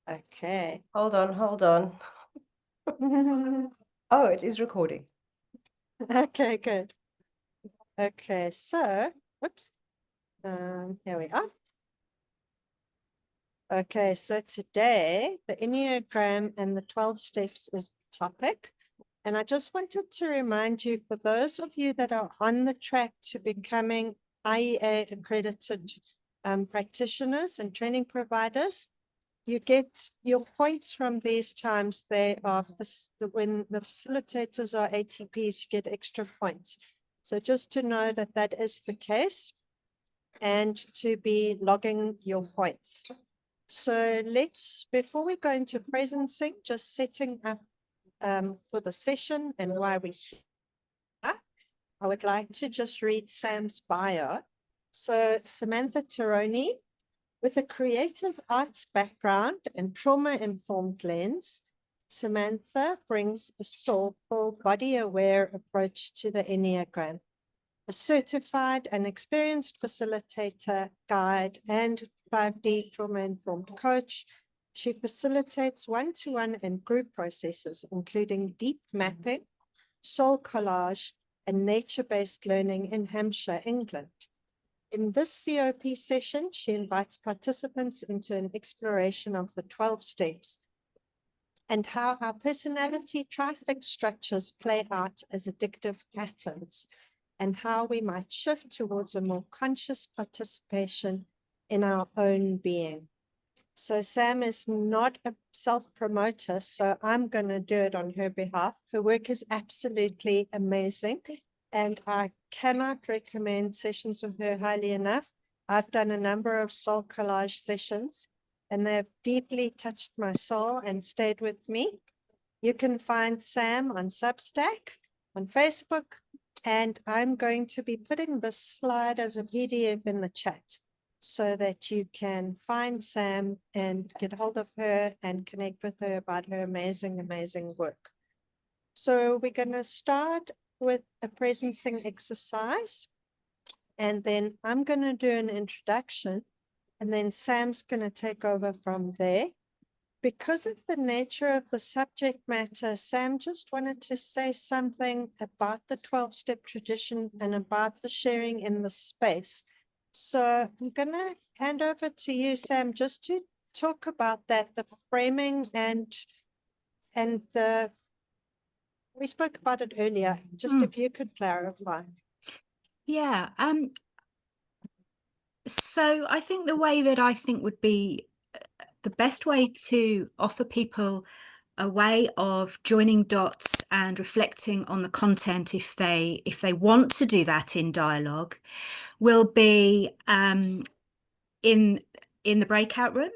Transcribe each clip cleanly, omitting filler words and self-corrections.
Okay, hold on. Oh, it is recording. Okay, good. Okay, so, whoops. Here we are. Okay, so today the Enneagram and the 12 steps is the topic. And I just wanted to remind you, for those of you that are on the track to becoming IEA accredited practitioners and training providers, you get your points from these times. They are, when the facilitators are ATPs, you get extra points. So just to know that that is the case and to be logging your points. So let's, before we go into presencing, just setting up for the session and why we're here, I would like to just read Sam's bio. So Samantha Taroni, with a creative arts background and trauma-informed lens, Samantha brings a soulful, body-aware approach to the Enneagram. A certified and experienced facilitator, guide, and 5D trauma-informed coach, she facilitates one-to-one and group processes, including deep mapping, soul collage, and nature-based learning in Hampshire, England. In this COP session, she invites participants into an exploration of the 12 steps and how our personality trifect structures play out as addictive patterns, and how we might shift towards a more conscious participation in our own being. So Sam is not a self-promoter, so I'm going to do it on her behalf. Her work is absolutely amazing, and I cannot recommend sessions with her highly enough. I've done a number of soul collage sessions, and they've deeply touched my soul and stayed with me. You can find Sam on Substack, on Facebook, and I'm going to be putting this slide as a PDF in the chat so that you can find Sam and get hold of her and connect with her about her amazing, amazing work. So we're going to start with a presencing exercise, and then I'm going to do an introduction, and then Sam's going to take over from there. Because of the nature of the subject matter, Sam just wanted to say something about the 12-step tradition and about the sharing in the space. So I'm going to hand over to you, Sam, just to talk about that, the framing and the, we spoke about it earlier, just if you could clarify. Yeah. So I think the way that I think would be the best way to offer people a way of joining dots and reflecting on the content, if they want to do that in dialogue, will be in the breakout room,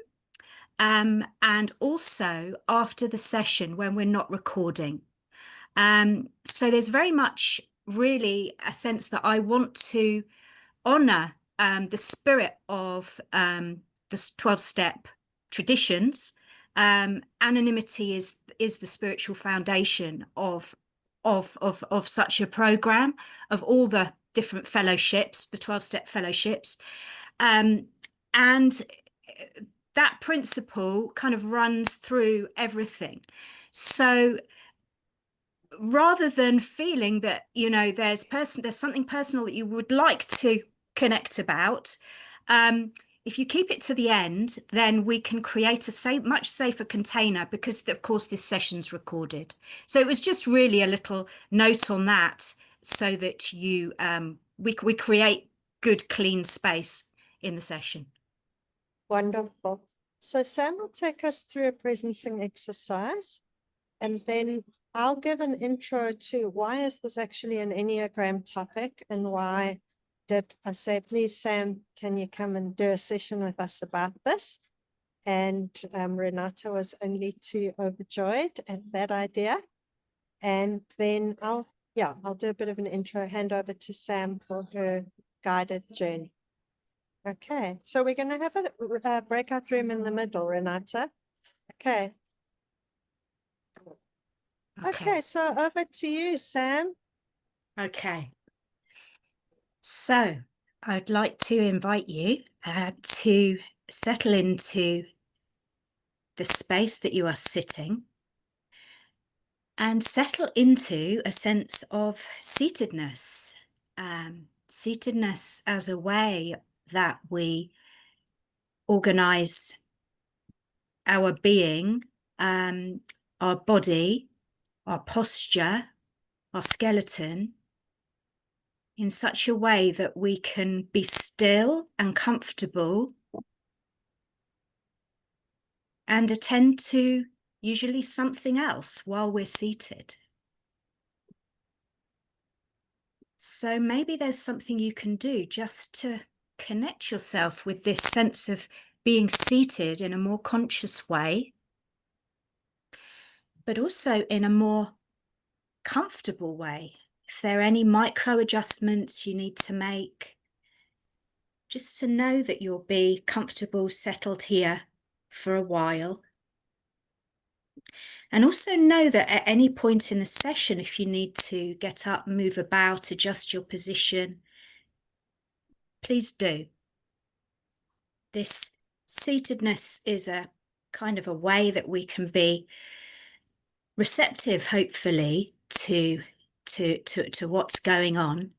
and also after the session when we're not recording. So there's very much really a sense that I want to honor the spirit of the 12-step traditions. Anonymity is the spiritual foundation of such a program, of all the different fellowships, the 12-step fellowships, and that principle kind of runs through everything. So rather than feeling that, you know, there's something personal that you would like to connect about, if you keep it to the end, then we can create a much safer container, because of course this session's recorded. So it was just really a little note on that, so that you we create good, clean space in the session. Wonderful. So Sam will take us through a presencing exercise, and then I'll give an intro to why is this actually an Enneagram topic, and why did I say, please, Sam, can you come and do a session with us about this? And Renata was only too overjoyed at that idea. And then I'll do a bit of an intro, hand over to Sam for her guided journey. Okay, so we're going to have a breakout room in the middle, Renata. Okay. Okay, so over to you, Sam. Okay. So I'd like to invite you to settle into the space that you are sitting and settle into a sense of seatedness. Seatedness as a way that we organize our being, our body, our posture, our skeleton, in such a way that we can be still and comfortable and attend to usually something else while we're seated. So maybe there's something you can do just to connect yourself with this sense of being seated in a more conscious way, but also in a more comfortable way. If there are any micro adjustments you need to make, just to know that you'll be comfortable, settled here for a while. And also know that at any point in the session, if you need to get up, move about, adjust your position, please do. This seatedness is a kind of a way that we can be receptive, hopefully, to what's going on.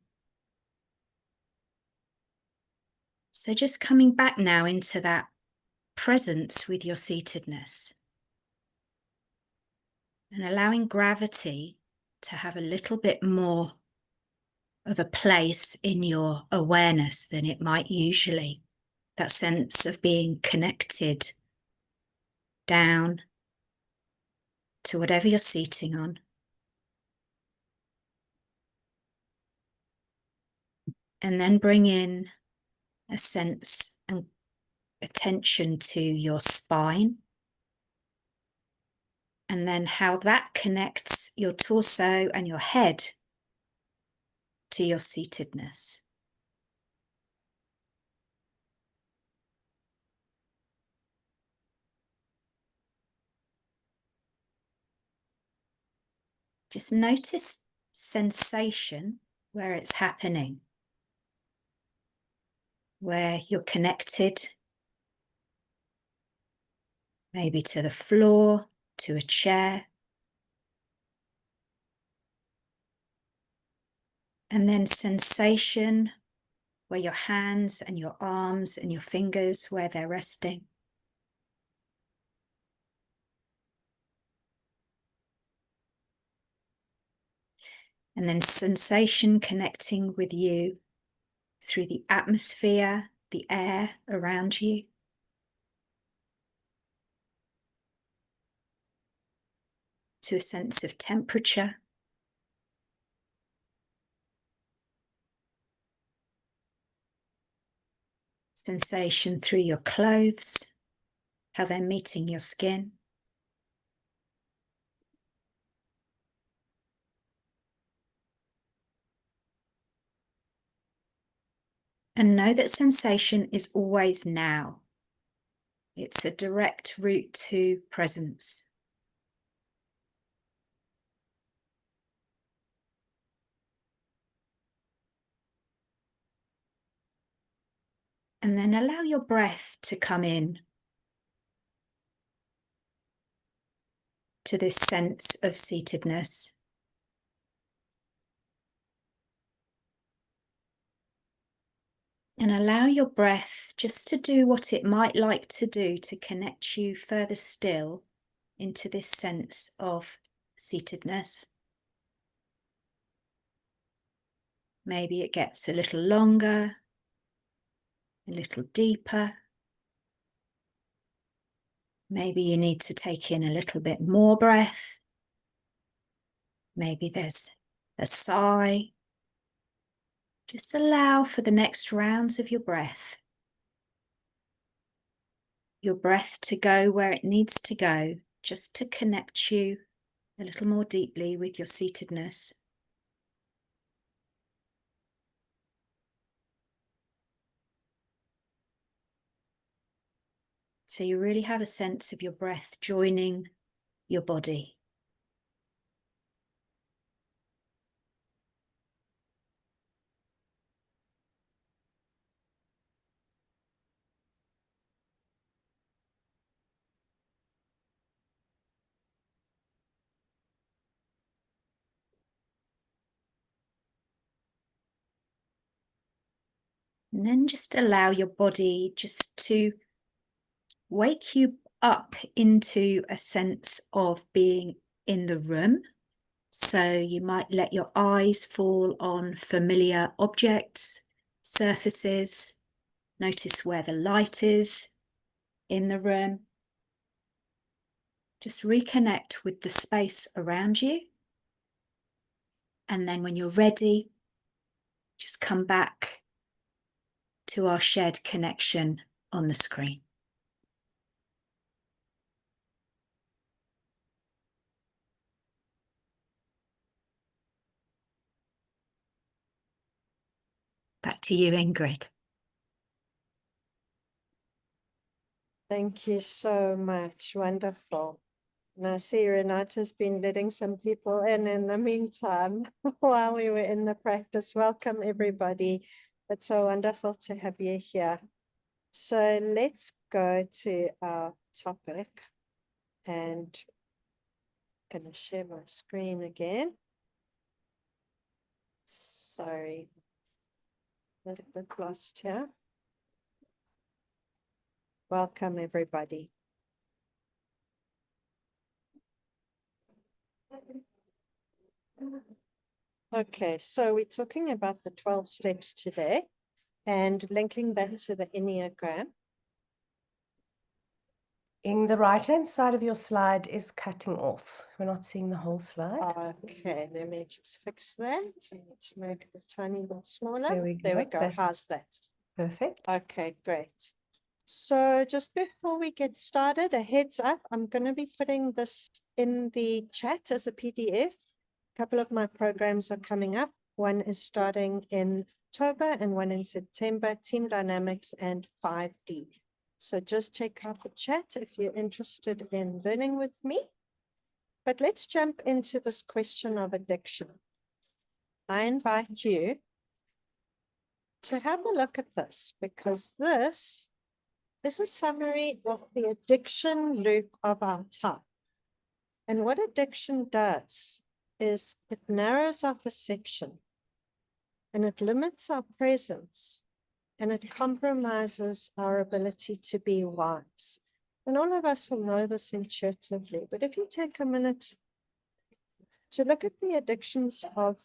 So just coming back now into that presence with your seatedness and allowing gravity to have a little bit more of a place in your awareness than it might usually. That sense of being connected down to whatever you're seating on. And then bring in a sense and attention to your spine. And then how that connects your torso and your head to your seatedness. Just notice sensation where it's happening, where you're connected, maybe to the floor, to a chair. And then sensation where your hands and your arms and your fingers, where they're resting. And then sensation connecting with you through the atmosphere, the air around you. To a sense of temperature. Sensation through your clothes, how they're meeting your skin. And know that sensation is always now. It's a direct route to presence. And then allow your breath to come in to this sense of seatedness. And allow your breath just to do what it might like to do to connect you further still into this sense of seatedness. Maybe it gets a little longer, a little deeper. Maybe you need to take in a little bit more breath. Maybe there's a sigh. Just allow for the next rounds of your breath to go where it needs to go, just to connect you a little more deeply with your seatedness. So you really have a sense of your breath joining your body. And then just allow your body just to wake you up into a sense of being in the room. So you might let your eyes fall on familiar objects, surfaces. Notice where the light is in the room. Just reconnect with the space around you. And then when you're ready, just come back to our shared connection on the screen. Back to you, Ingrid. Thank you so much. Wonderful. And I see Renata's been letting some people in the meantime while we were in the practice. Welcome, everybody. It's so wonderful to have you here. So let's go to our topic, and I'm going to share my screen again. Sorry, a little bit lost here. Welcome, everybody. Okay, so we're talking about the 12 steps today and linking that to the Enneagram. In the right-hand side of your slide is cutting off. We're not seeing the whole slide. Okay, let me just fix that. I need to make it a tiny bit smaller. There we go. That- How's that? Perfect. Okay, great. So just before we get started, a heads up, I'm going to be putting this in the chat as a PDF. A couple of my programs are coming up. One is starting in October and one in September, Team Dynamics and 5D. So just check out the chat if you're interested in learning with me. But let's jump into this question of addiction. I invite you to have a look at this, because this is a summary of the addiction loop of our time. And what addiction does is it narrows our perception and it limits our presence and it compromises our ability to be wise. And all of us will know this intuitively, but if you take a minute to look at the addictions of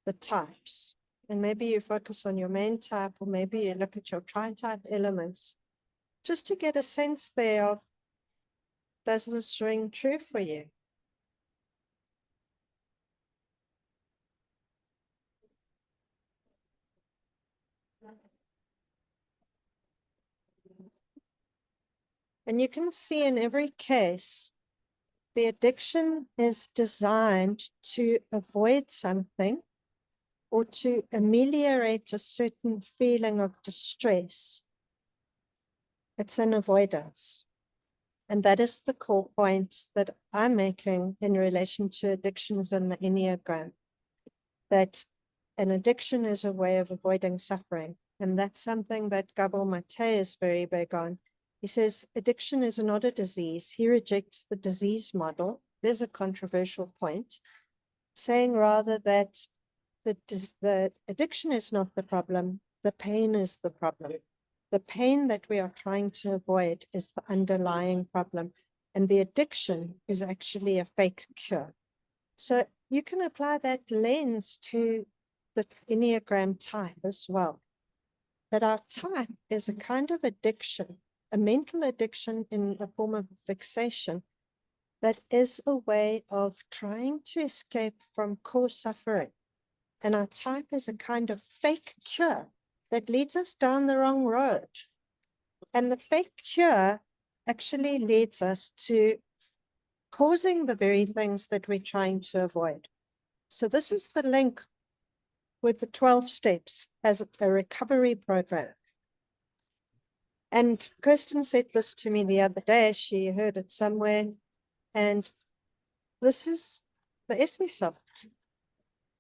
the types, and maybe you focus on your main type, or maybe you look at your tri-type elements, just to get a sense there of, does this ring true for you? And you can see in every case, the addiction is designed to avoid something or to ameliorate a certain feeling of distress. It's an avoidance. And that is the core point that I'm making in relation to addictions in the Enneagram, that an addiction is a way of avoiding suffering. And that's something that Gabor Mate is very big on. He says addiction is not a disease. He rejects the disease model. There's a controversial point, saying rather that the addiction is not the problem, the pain is the problem. The pain that we are trying to avoid is the underlying problem, and the addiction is actually a fake cure. So you can apply that lens to the Enneagram type as well, that our type is a kind of addiction, a mental addiction in a form of fixation that is a way of trying to escape from core suffering. And our type is a kind of fake cure that leads us down the wrong road. And the fake cure actually leads us to causing the very things that we're trying to avoid. So this is the link with the 12 steps as a recovery program. And Kirsten said this to me the other day. She heard it somewhere. And this is the essence of it.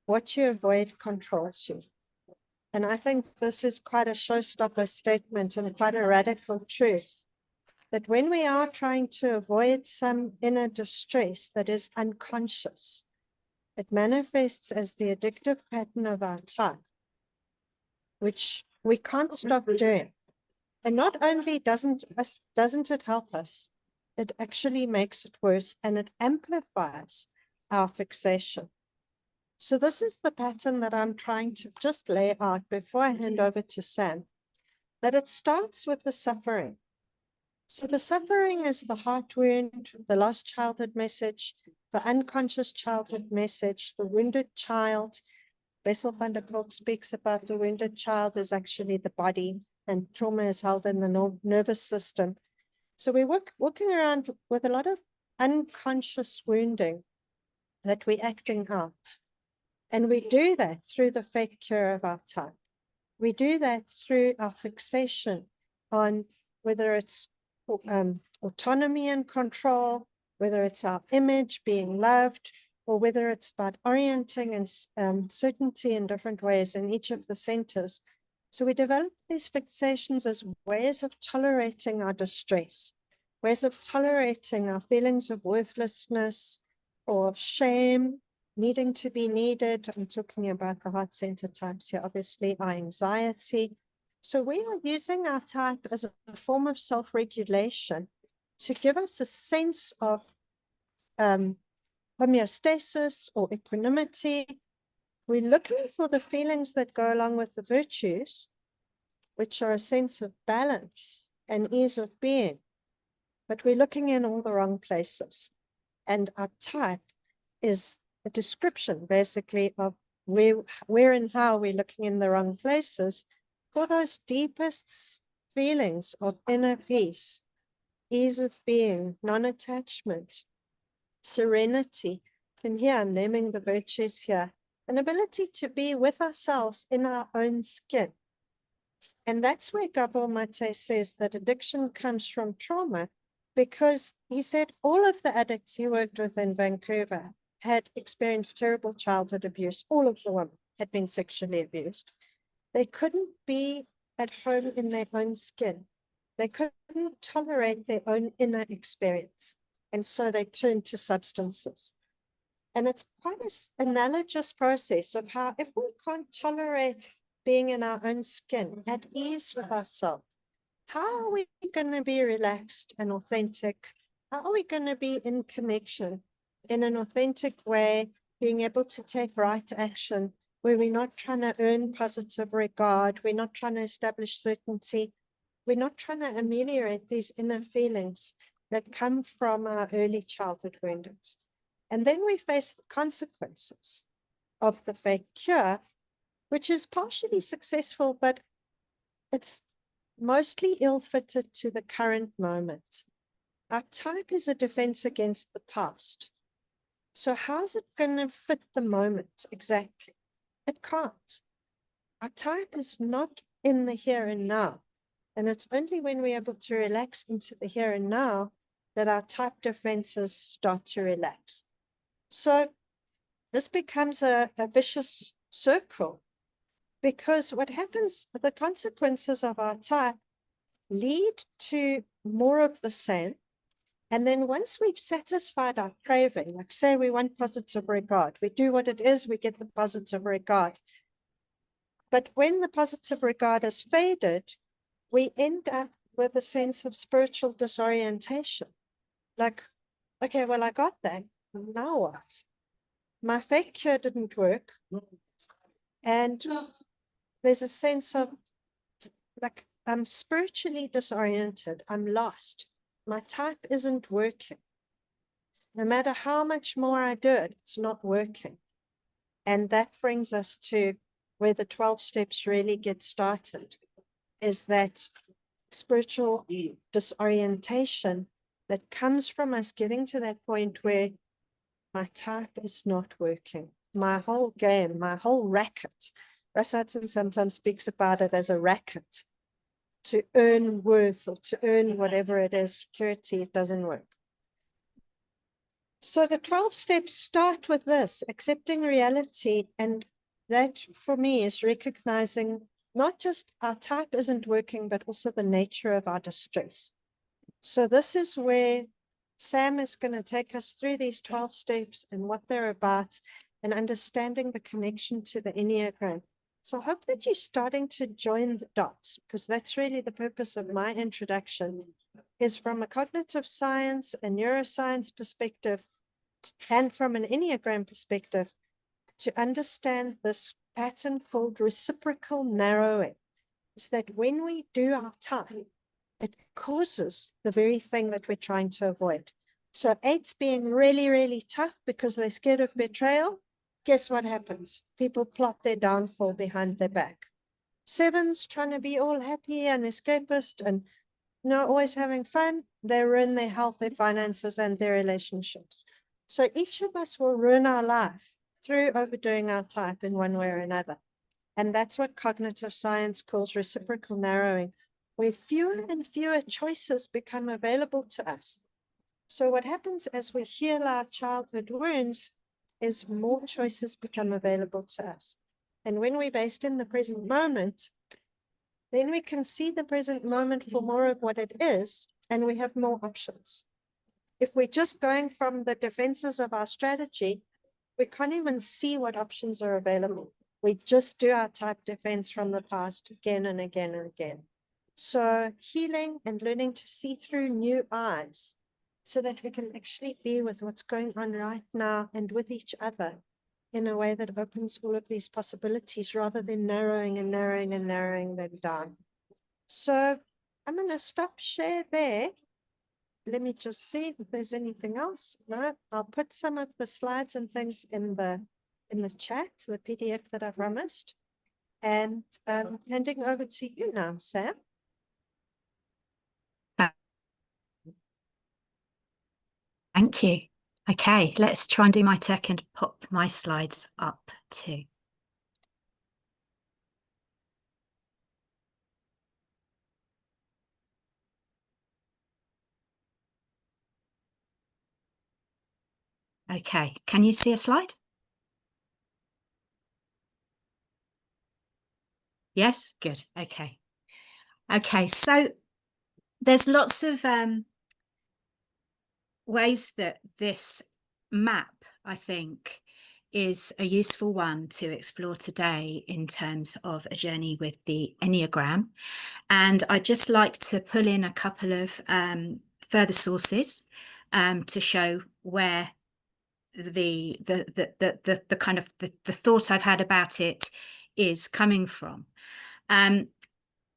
What you avoid controls you. And I think this is quite a showstopper statement and quite a radical truth, that when we are trying to avoid some inner distress that is unconscious, it manifests as the addictive pattern of our type, which we can't stop doing. And not only doesn't it help us, it actually makes it worse and it amplifies our fixation. So this is the pattern that I'm trying to just lay out before I hand over to Sam, that it starts with the suffering. So the suffering is the heart wound, the lost childhood message, the unconscious childhood message, the wounded child. Bessel van der Kolk speaks about the wounded child is actually the body, and trauma is held in the nervous system. So we're walking around with a lot of unconscious wounding that we're acting out. And we do that through the fake cure of our type. We do that through our fixation on whether it's autonomy and control, whether it's our image being loved, or whether it's about orienting and certainty in different ways in each of the centers. So we develop these fixations as ways of tolerating our distress, ways of tolerating our feelings of worthlessness or of shame, needing to be needed. I'm talking about the heart center types here, obviously, our anxiety. So we are using our type as a form of self-regulation to give us a sense of homeostasis or equanimity. We're looking for the feelings that go along with the virtues, which are a sense of balance and ease of being. But we're looking in all the wrong places. And our type is a description, basically, of where and how we're looking in the wrong places for those deepest feelings of inner peace, ease of being, non-attachment, serenity. And here I'm naming the virtues here, an ability to be with ourselves in our own skin. And that's where Gabor Mate says that addiction comes from trauma, because he said all of the addicts he worked with in Vancouver had experienced terrible childhood abuse. All of the women had been sexually abused. They couldn't be at home in their own skin. They couldn't tolerate their own inner experience. And so they turned to substances. And it's quite an analogous process of how, if we can't tolerate being in our own skin, at ease with ourselves, how are we going to be relaxed and authentic? How are we going to be in connection in an authentic way, being able to take right action, where we're not trying to earn positive regard, we're not trying to establish certainty, we're not trying to ameliorate these inner feelings that come from our early childhood woundings. And then we face the consequences of the fake cure, which is partially successful, but it's mostly ill-fitted to the current moment. Our type is a defense against the past. So how's it going to fit the moment exactly? It can't. Our type is not in the here and now. And it's only when we're able to relax into the here and now that our type defenses start to relax. So this becomes a vicious circle, because what happens, the consequences of our type lead to more of the same. And then once we've satisfied our craving, like say we want positive regard, we do what it is, we get the positive regard. But when the positive regard is faded, we end up with a sense of spiritual disorientation. Like, okay, well, I got that. Now what? My fake cure didn't work. And there's a sense of like, I'm spiritually disoriented. I'm lost. My type isn't working. No matter how much more I do it, it's not working. And that brings us to where the 12 steps really get started, is that spiritual disorientation that comes from us getting to that point where my type is not working. My whole game, my whole racket. Russ Hudson sometimes speaks about it as a racket. To earn worth or to earn whatever it is, security, it doesn't work. So the 12 steps start with this, accepting reality. And that for me is recognizing not just our type isn't working, but also the nature of our distress. So this is where Sam is going to take us through these 12 steps and what they're about, and understanding the connection to the Enneagram. So I hope that you're starting to join the dots, because that's really the purpose of my introduction, is from a cognitive science and neuroscience perspective and from an Enneagram perspective, to understand this pattern called reciprocal narrowing. Is that when we do our time, it causes the very thing that we're trying to avoid. So 8s being really, really tough because they're scared of betrayal. Guess what happens? People plot their downfall behind their back. 7s trying to be all happy and escapist and always having fun. They ruin their health, their finances, and their relationships. So each of us will ruin our life through overdoing our type in one way or another. And that's what cognitive science calls reciprocal narrowing, where fewer and fewer choices become available to us. So what happens as we heal our childhood wounds is more choices become available to us. And when we're based in the present moment, then we can see the present moment for more of what it is, and we have more options. If we're just going from the defenses of our strategy, we can't even see what options are available. We just do our type defense from the past again and again and again. So healing and learning to see through new eyes so that we can actually be with what's going on right now and with each other in a way that opens all of these possibilities rather than narrowing and narrowing and narrowing them down. So I'm going to stop share there. Let me just see if there's anything else. No, I'll put some of the slides and things in the chat, the PDF that I promised. And handing over to you now, Sam. Thank you. Okay, let's try and do my tech and pop my slides up too. Okay, can you see a slide? Yes, good. Okay. Okay, so there's lots of ways that this map, I think, is a useful one to explore today in terms of a journey with the Enneagram. And I'd just like to pull in a couple of further sources to show where the kind of the thought I've had about it is coming from.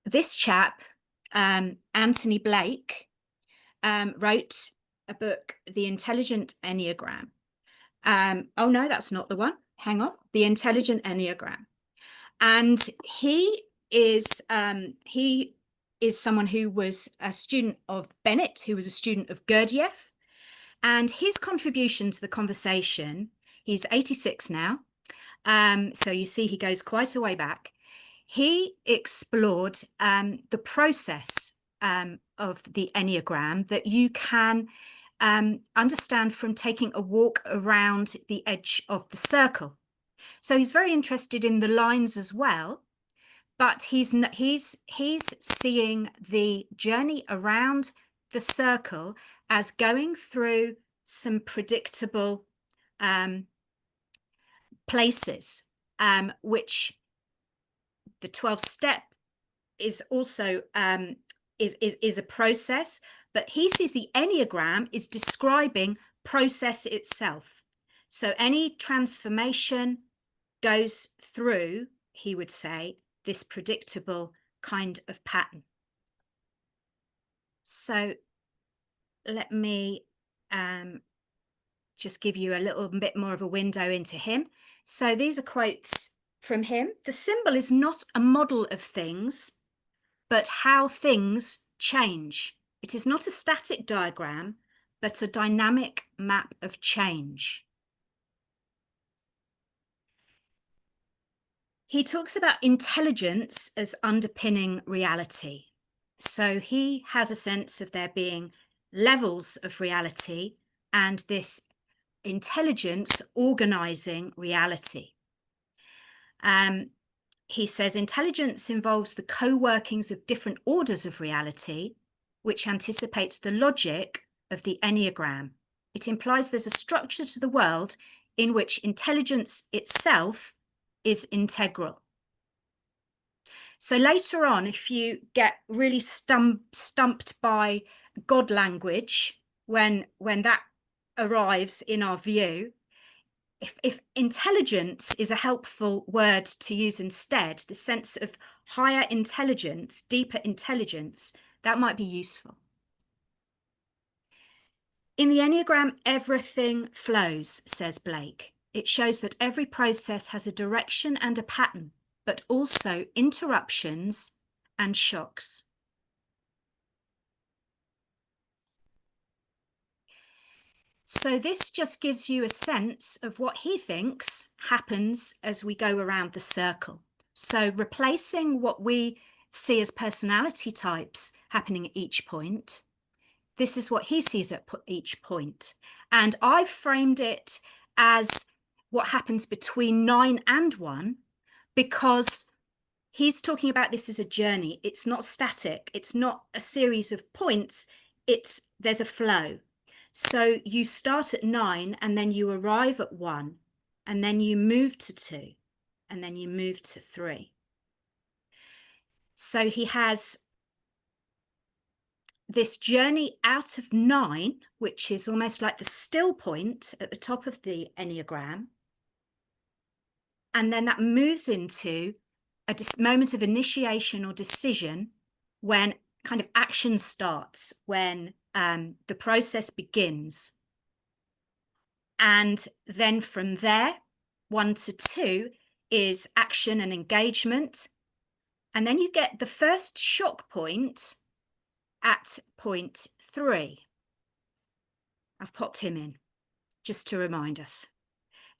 This chap, Anthony Blake, wrote a book, The Intelligent Enneagram. Oh no, that's not the one. Hang on, The Intelligent Enneagram. And he is someone who was a student of Bennett, who was a student of Gurdjieff. And his contribution to the conversation, he's 86 now. So you see, he goes quite a way back. He explored the process of the Enneagram that you can understand from taking a walk around the edge of the circle. So he's very interested in the lines as well, but he's seeing the journey around the circle as going through some predictable places, which the 12th step is also is a process, but he sees the Enneagram is describing process itself. So any transformation goes through, he would say, this predictable kind of pattern. So let me just give you a little bit more of a window into him. So these are quotes from him. The symbol is not a model of things, but how things change. It is not a static diagram, but a dynamic map of change. He talks about intelligence as underpinning reality. So he has a sense of there being levels of reality and this intelligence organizing reality. He says intelligence involves the co-workings of different orders of reality, which anticipates the logic of the Enneagram. It implies there's a structure to the world in which intelligence itself is integral. So later on, if you get really stumped by God language, when that arrives in our view, if intelligence is a helpful word to use instead, the sense of higher intelligence, deeper intelligence, that might be useful. In the Enneagram, everything flows, says Blake. It shows that every process has a direction and a pattern, but also interruptions and shocks. So this just gives you a sense of what he thinks happens as we go around the circle. So replacing what we see as personality types happening at each point, this is what he sees at each point. And I've framed it as what happens between 9 and 1, because he's talking about this as a journey. It's not static. It's not a series of points. There's a flow. So you start at 9 and then you arrive at 1, and then you move to 2, and then you move to 3. So he has this journey out of 9, which is almost like the still point at the top of the Enneagram. And then that moves into a moment of initiation or decision, when kind of action starts, when the process begins. And then from there, 1 to 2 is action and engagement. And then you get the first shock point at point 3. I've popped him in just to remind us.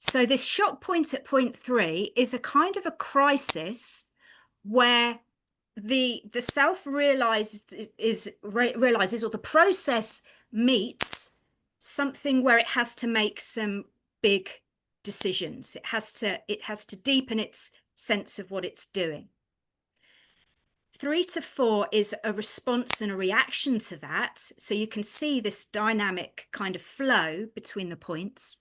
So this shock point at point 3 is a kind of a crisis where the self realizes, or the process meets something where it has to make some big decisions. It has to deepen its sense of what it's doing. 3 to 4 is a response and a reaction to that. So you can see this dynamic kind of flow between the points.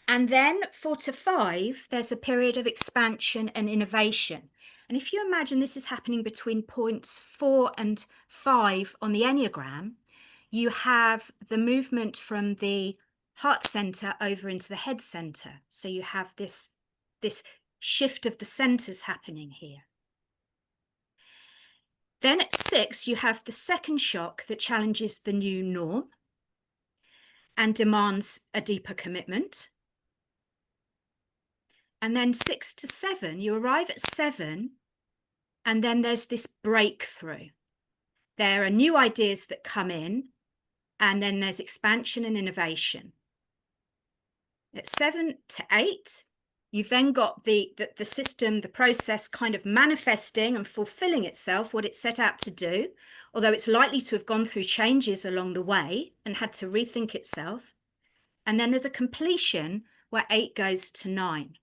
And then 4 to 5, there's a period of expansion and innovation. And if you imagine this is happening between points 4 and 5 on the Enneagram, you have the movement from the heart center over into the head center. So you have this shift of the centers happening here. Then at 6, you have the second shock that challenges the new norm and demands a deeper commitment. And then 6 to 7, you arrive at 7, and then there's this breakthrough. There are new ideas that come in, and then there's expansion and innovation. At 7 to 8, you've then got the system, the process kind of manifesting and fulfilling itself, what it set out to do, although it's likely to have gone through changes along the way and had to rethink itself. And then there's a completion where 8 goes to 9.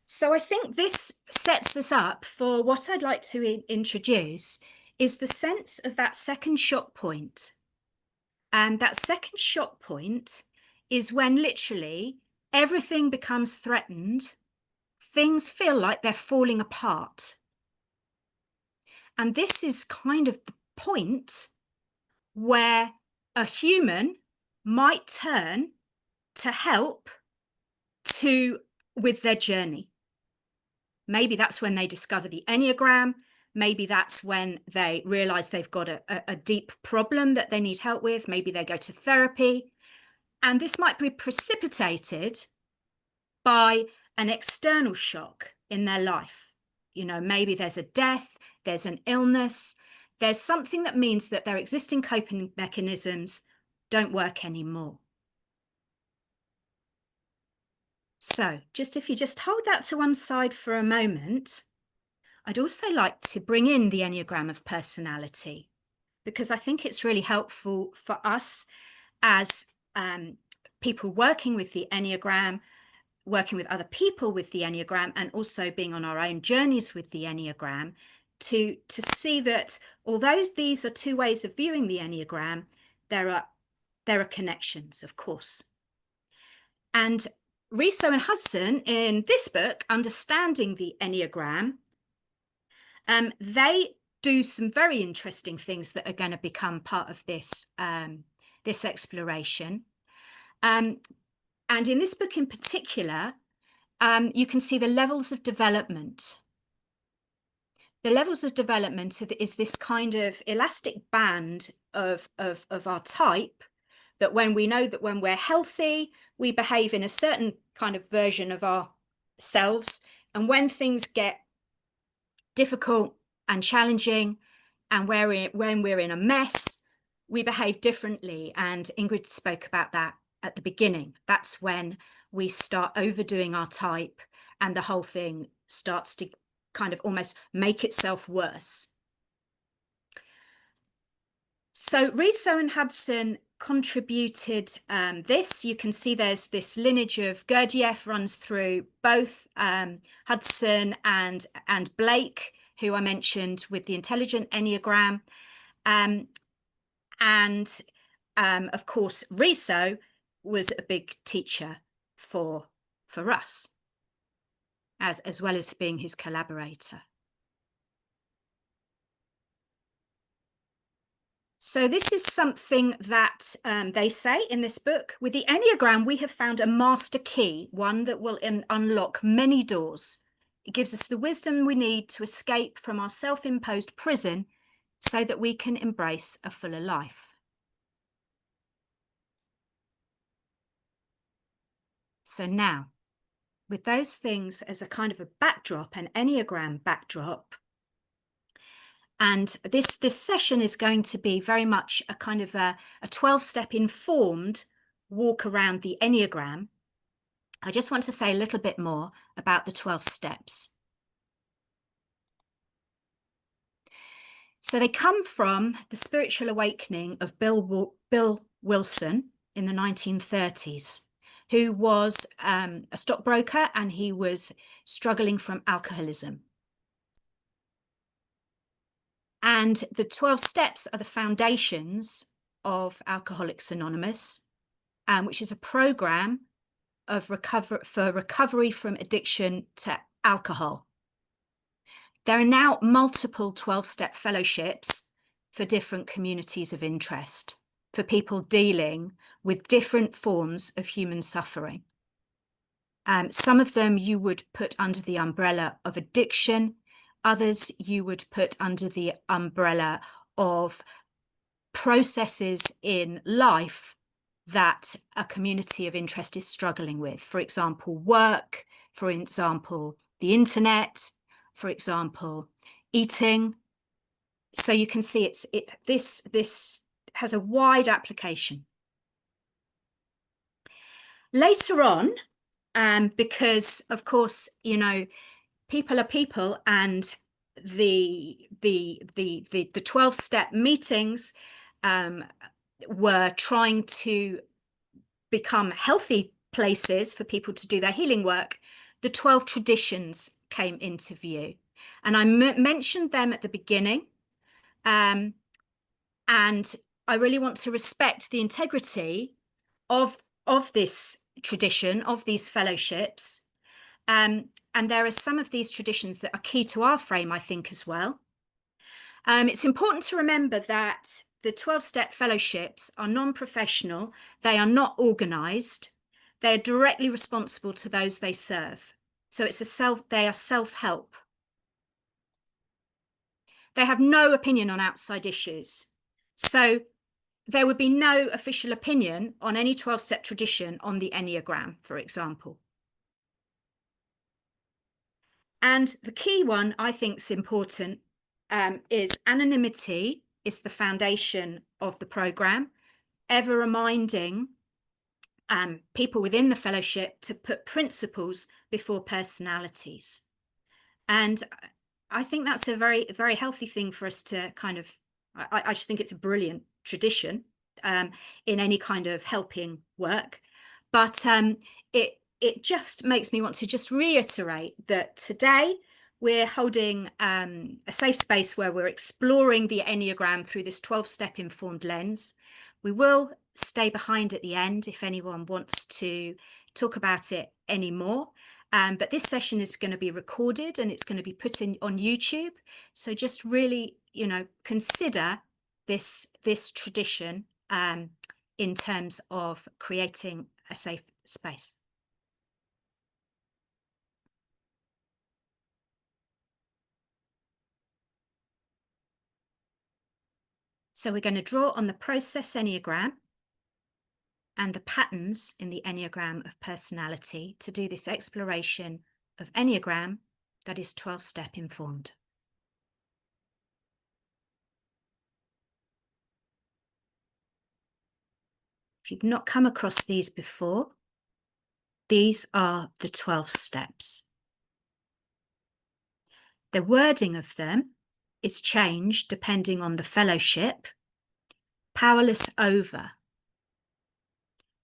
So I think this sets us up for what I'd like to introduce is the sense of that second shock point. And that second shock point is when literally everything becomes threatened. Things feel like they're falling apart. And this is kind of the point where a human might turn to help with their journey. Maybe that's when they discover the Enneagram. Maybe that's when they realize they've got a deep problem that they need help with. Maybe they go to therapy. And this might be precipitated by an external shock in their life. You know, maybe there's a death, there's an illness, there's something that means that their existing coping mechanisms don't work anymore. So if you just hold that to one side for a moment, I'd also like to bring in the Enneagram of personality, because I think it's really helpful for us as people working with the Enneagram, working with other people with the Enneagram, and also being on our own journeys with the Enneagram, to see that although these are two ways of viewing the Enneagram, there are connections, of course. And Riso and Hudson, in this book, Understanding the Enneagram, they do some very interesting things that are going to become part of this, this exploration. And in this book in particular, you can see the levels of development. The levels of development is this kind of elastic band of our type, that when we know that when we're healthy, we behave in a certain kind of version of ourselves. And when things get difficult and challenging, and when we're in a mess, we behave differently. And Ingrid spoke about that at the beginning. That's when we start overdoing our type, and the whole thing starts to kind of almost make itself worse. So Riso and Hudson contributed this. You can see there's this lineage of Gurdjieff runs through both Hudson and Blake, who I mentioned with the intelligent Enneagram. Of course, Riso was a big teacher for us, as well as being his collaborator. So this is something that they say in this book. With the Enneagram, we have found a master key, one that will unlock many doors. It gives us the wisdom we need to escape from our self-imposed prison so that we can embrace a fuller life. So now, with those things as a kind of a backdrop, an Enneagram backdrop, and this session is going to be very much a kind of a 12-step informed walk around the Enneagram. I just want to say a little bit more about the 12 steps. So they come from the spiritual awakening of Bill Wilson in the 1930s, who was a stockbroker, and he was struggling from alcoholism. And the 12 steps are the foundations of Alcoholics Anonymous, which is a program of recovery from addiction to alcohol. There are now multiple 12-step fellowships for different communities of interest, for people dealing with different forms of human suffering. Some of them you would put under the umbrella of addiction. Others you would put under the umbrella of processes in life that a community of interest is struggling with. For example, work, for example, the internet, for example, eating. So you can see this has a wide application. Later on, because of course, you know, people are people, and the 12-step meetings were trying to become healthy places for people to do their healing work. The 12 traditions came into view, and I mentioned them at the beginning, and I really want to respect the integrity of this tradition, of these fellowships. And there are some of these traditions that are key to our frame, I think, as well. It's important to remember that the 12-step fellowships are non-professional. They are not organised. They are directly responsible to those they serve. So they are self-help. They have no opinion on outside issues. So there would be no official opinion on any 12-step tradition on the Enneagram, for example. And the key one I think is important is anonymity is the foundation of the program, ever reminding people within the fellowship to put principles before personalities. And I think that's a very, very healthy thing for us to kind of, I just think it's a brilliant tradition in any kind of helping work. But it just makes me want to just reiterate that today we're holding a safe space where we're exploring the Enneagram through this 12-step informed lens. We will stay behind at the end if anyone wants to talk about it anymore. But this session is going to be recorded and it's going to be put in on YouTube. So just really, consider this tradition in terms of creating a safe space. So we're going to draw on the process Enneagram and the patterns in the Enneagram of personality to do this exploration of Enneagram that is 12-step informed. If you've not come across these before, these are the 12 steps. The wording of them is changed depending on the fellowship, powerless over.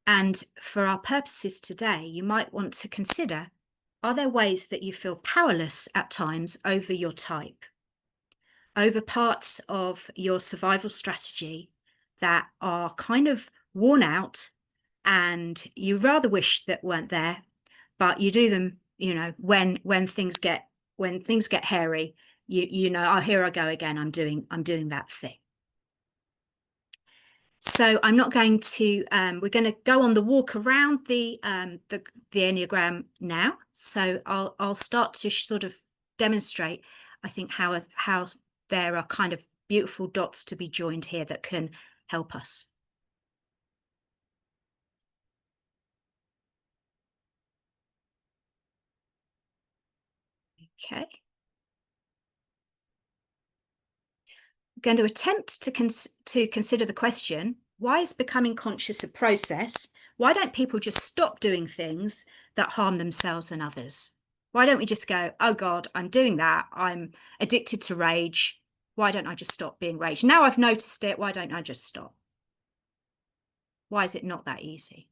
And for our purposes today, you might want to consider, are there ways that you feel powerless at times over your type, over parts of your survival strategy that are kind of worn out and you rather wish that weren't there, but you do them, when things get hairy, oh, here I go again, I'm doing that thing. So I'm not going to, we're going to go on the walk around the Enneagram now. So I'll start to sort of demonstrate, I think, how there are kind of beautiful dots to be joined here that can help us. Okay. I'm going to attempt to consider the question, why is becoming conscious a process? Why don't people just stop doing things that harm themselves and others? Why don't we just go, oh God, I'm doing that. I'm addicted to rage. Why don't I just stop being rage? Now I've noticed it. Why don't I just stop? Why is it not that easy?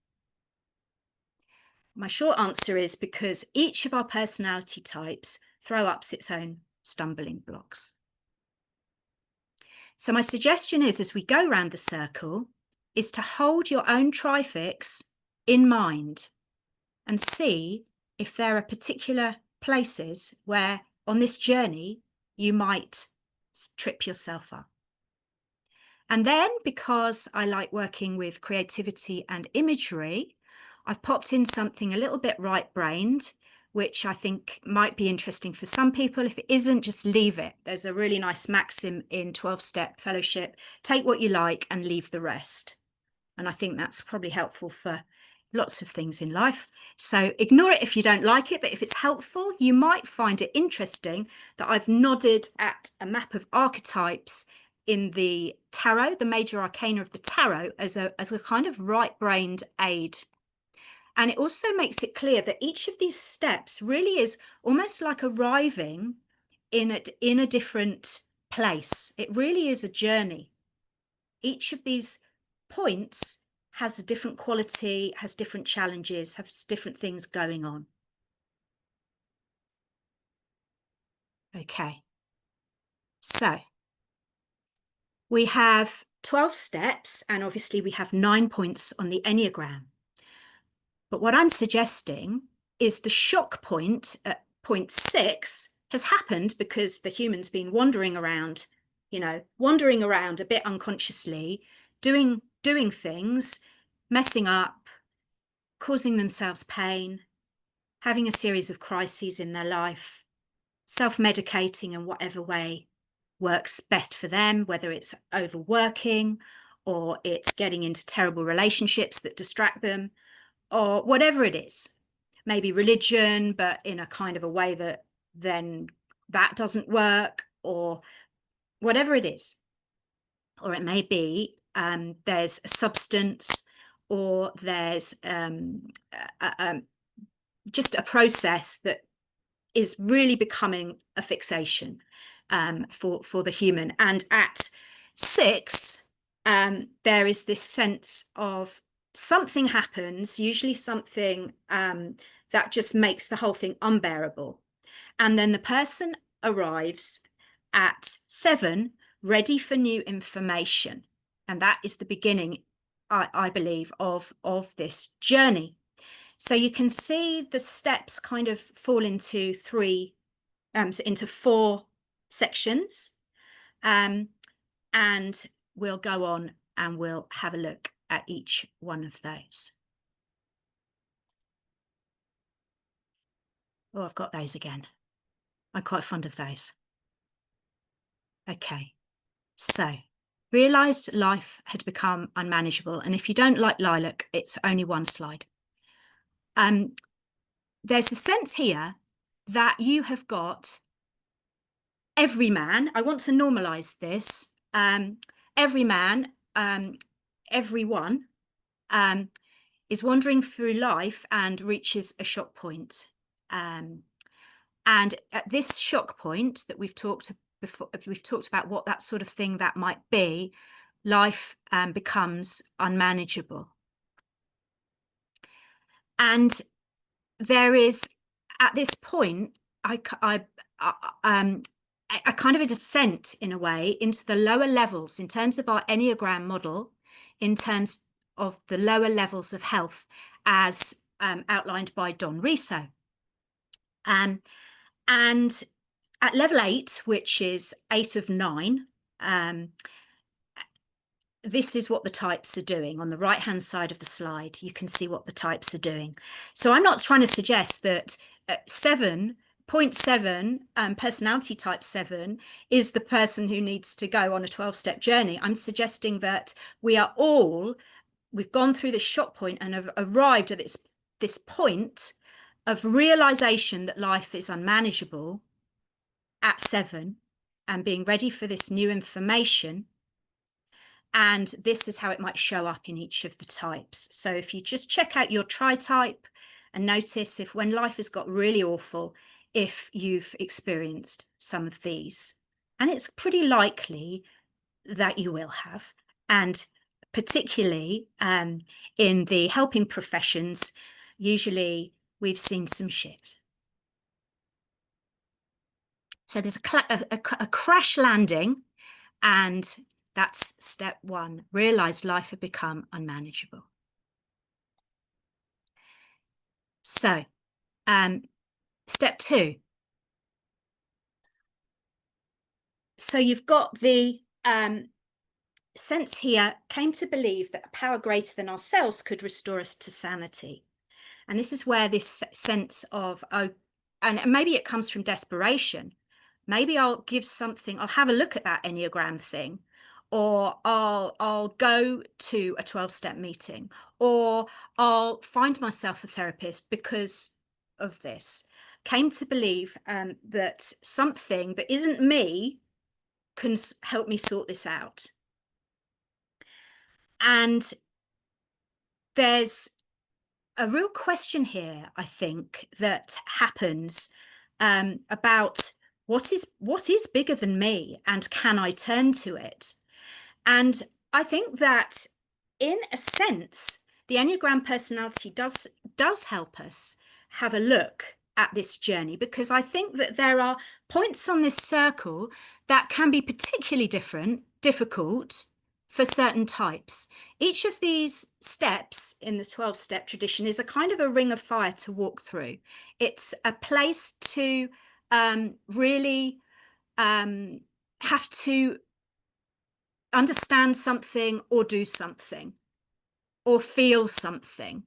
My short answer is because each of our personality types throw up its own stumbling blocks. So my suggestion is, as we go around the circle, is to hold your own trifix in mind and see if there are particular places where on this journey you might trip yourself up. And then, because I like working with creativity and imagery, I've popped in something a little bit right-brained, which I think might be interesting for some people. If it isn't, just leave it. There's a really nice maxim in 12-step fellowship, take what you like and leave the rest. And I think that's probably helpful for lots of things in life. So ignore it if you don't like it, but if it's helpful, you might find it interesting that I've nodded at a map of archetypes in the tarot, the major arcana of the tarot, as a kind of right-brained aid. And it also makes it clear that each of these steps really is almost like arriving in a different place. It really is a journey. Each of these points has a different quality, has different challenges, has different things going on. Okay. So we have 12 steps, and obviously we have 9 points on the Enneagram. But what I'm suggesting is the shock point at point 6 has happened because the human's been wandering around a bit unconsciously, doing things, messing up, causing themselves pain, having a series of crises in their life, self-medicating in whatever way works best for them, whether it's overworking or it's getting into terrible relationships that distract them, or whatever it is. Maybe religion, but in a kind of a way that then that doesn't work, or whatever it is. Or it may be there's a substance, or there's just a process that is really becoming a fixation for the human. And at 6, there is this sense of something happens, usually something that just makes the whole thing unbearable. And then the person arrives at 7, ready for new information. And that is the beginning, I believe, of this journey. So you can see the steps kind of fall into into 4 sections. And we'll go on and we'll have a look at each one of those. Oh, I've got those again. I'm quite fond of those. Okay, so realised life had become unmanageable. And if you don't like lilac, it's only 1 slide. There's a sense here that you have got every man. I want to normalise this. Every man, everyone is wandering through life and reaches a shock point. And at this shock point that we've talked about what that sort of thing that might be, life becomes unmanageable. And there is, at this point, a kind of a descent, in a way, into the lower levels in terms of our Enneagram model, in terms of the lower levels of health, as outlined by Don Riso. And at level 8, which is 8 of 9, this is what the types are doing. On the right-hand side of the slide, you can see what the types are doing. So I'm not trying to suggest that 7.7, personality type 7, is the person who needs to go on a 12-step journey. I'm suggesting that we've gone through the shock point and have arrived at this point of realization that life is unmanageable at 7, and being ready for this new information. And this is how it might show up in each of the types. So if you just check out your tri-type and notice if, when life has got really awful, if you've experienced some of these. And it's pretty likely that you will have. And particularly in the helping professions, usually we've seen some shit. So there's a crash landing, and that's step 1, realised life had become unmanageable. So, step 2. So you've got the sense here, came to believe that a power greater than ourselves could restore us to sanity. And this is where this sense of, oh, and maybe it comes from desperation. Maybe I'll have a look at that Enneagram thing, or I'll go to a 12-step meeting, or I'll find myself a therapist because of this. Came to believe that something that isn't me can help me sort this out. And there's a real question here, I think, that happens about what is bigger than me, and can I turn to it? And I think that, in a sense, the Enneagram personality does help us have a look at this journey, because I think that there are points on this circle that can be particularly difficult for certain types. Each of these steps in the 12-step tradition is a kind of a ring of fire to walk through. It's a place to really have to understand something, or do something, or feel something.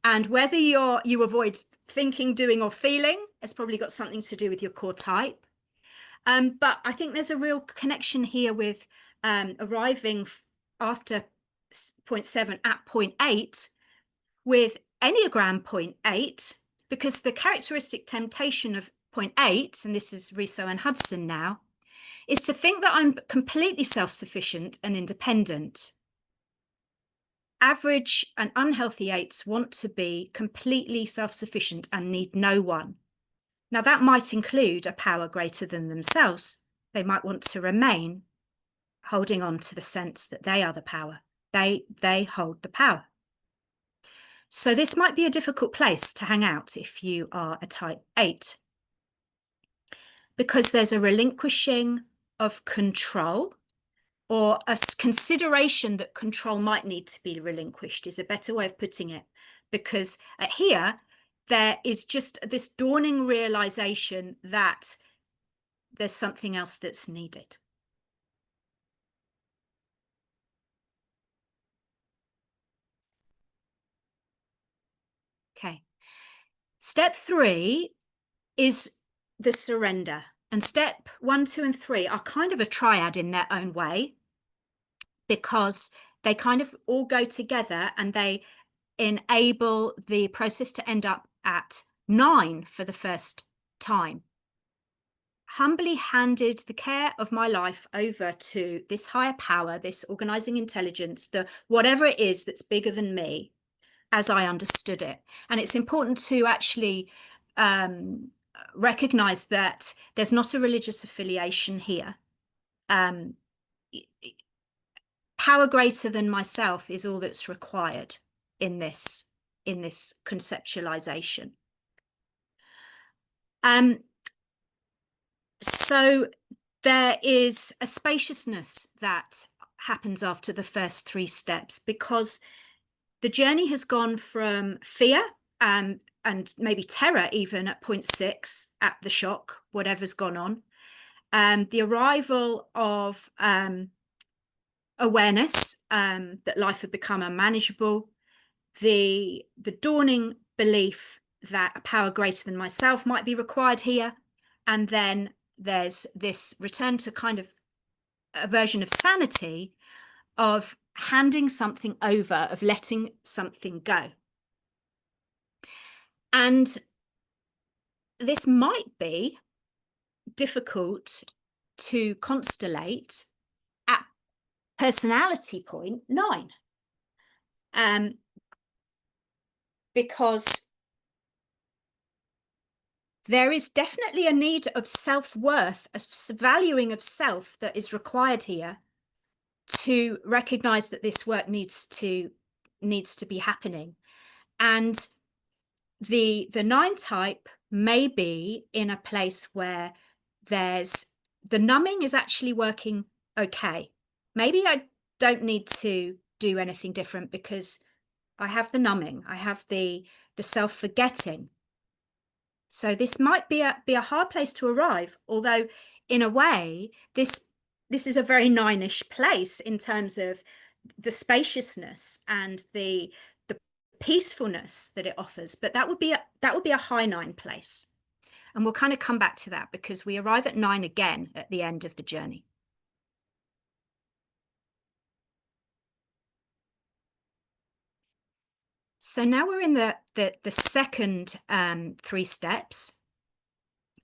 And whether you avoid thinking, doing, or feeling has probably got something to do with your core type. But I think there's a real connection here with arriving after point 7 at point 8 with Enneagram point 8, because the characteristic temptation of point 8, and this is Riso and Hudson now, is to think that I'm completely self-sufficient and independent. Average and unhealthy 8s want to be completely self-sufficient and need no one. Now, that might include a power greater than themselves. They might want to remain holding on to the sense that they are the power. They hold the power. So this might be a difficult place to hang out if you are a type 8, because there's a relinquishing of control or a consideration that control might need to be relinquished is a better way of putting it, because here there is just this dawning realization that there's something else that's needed. Okay. Step 3 is the surrender. And step 1, 2, and 3 are kind of a triad in their own way, because they kind of all go together and they enable the process to end up at 9 for the first time. Humbly handed the care of my life over to this higher power, this organizing intelligence, the whatever it is that's bigger than me, as I understood it. And it's important to actually recognize that there's not a religious affiliation here. Power greater than myself is all that's required in this conceptualization. So there is a spaciousness that happens after the first 3 steps, because the journey has gone from fear and maybe terror even at point 6 at the shock, whatever's gone on, the arrival of awareness that life had become unmanageable, the dawning belief that a power greater than myself might be required here, and then there's this return to kind of a version of sanity, of handing something over, of letting something go. And this might be difficult to constellate at personality point 9, because there is definitely a need of self-worth, a valuing of self that is required here to recognize that this work needs to be happening. And the 9 type may be in a place where there's the numbing is actually working okay. Maybe I don't need to do anything different because I have the numbing, I have the self-forgetting. So this might be a hard place to arrive, although in a way this is a very 9-ish place in terms of the spaciousness and the peacefulness that it offers. But that would be a high 9 place, and we'll kind of come back to that because we arrive at 9 again at the end of the journey. So now we're in the second 3 steps,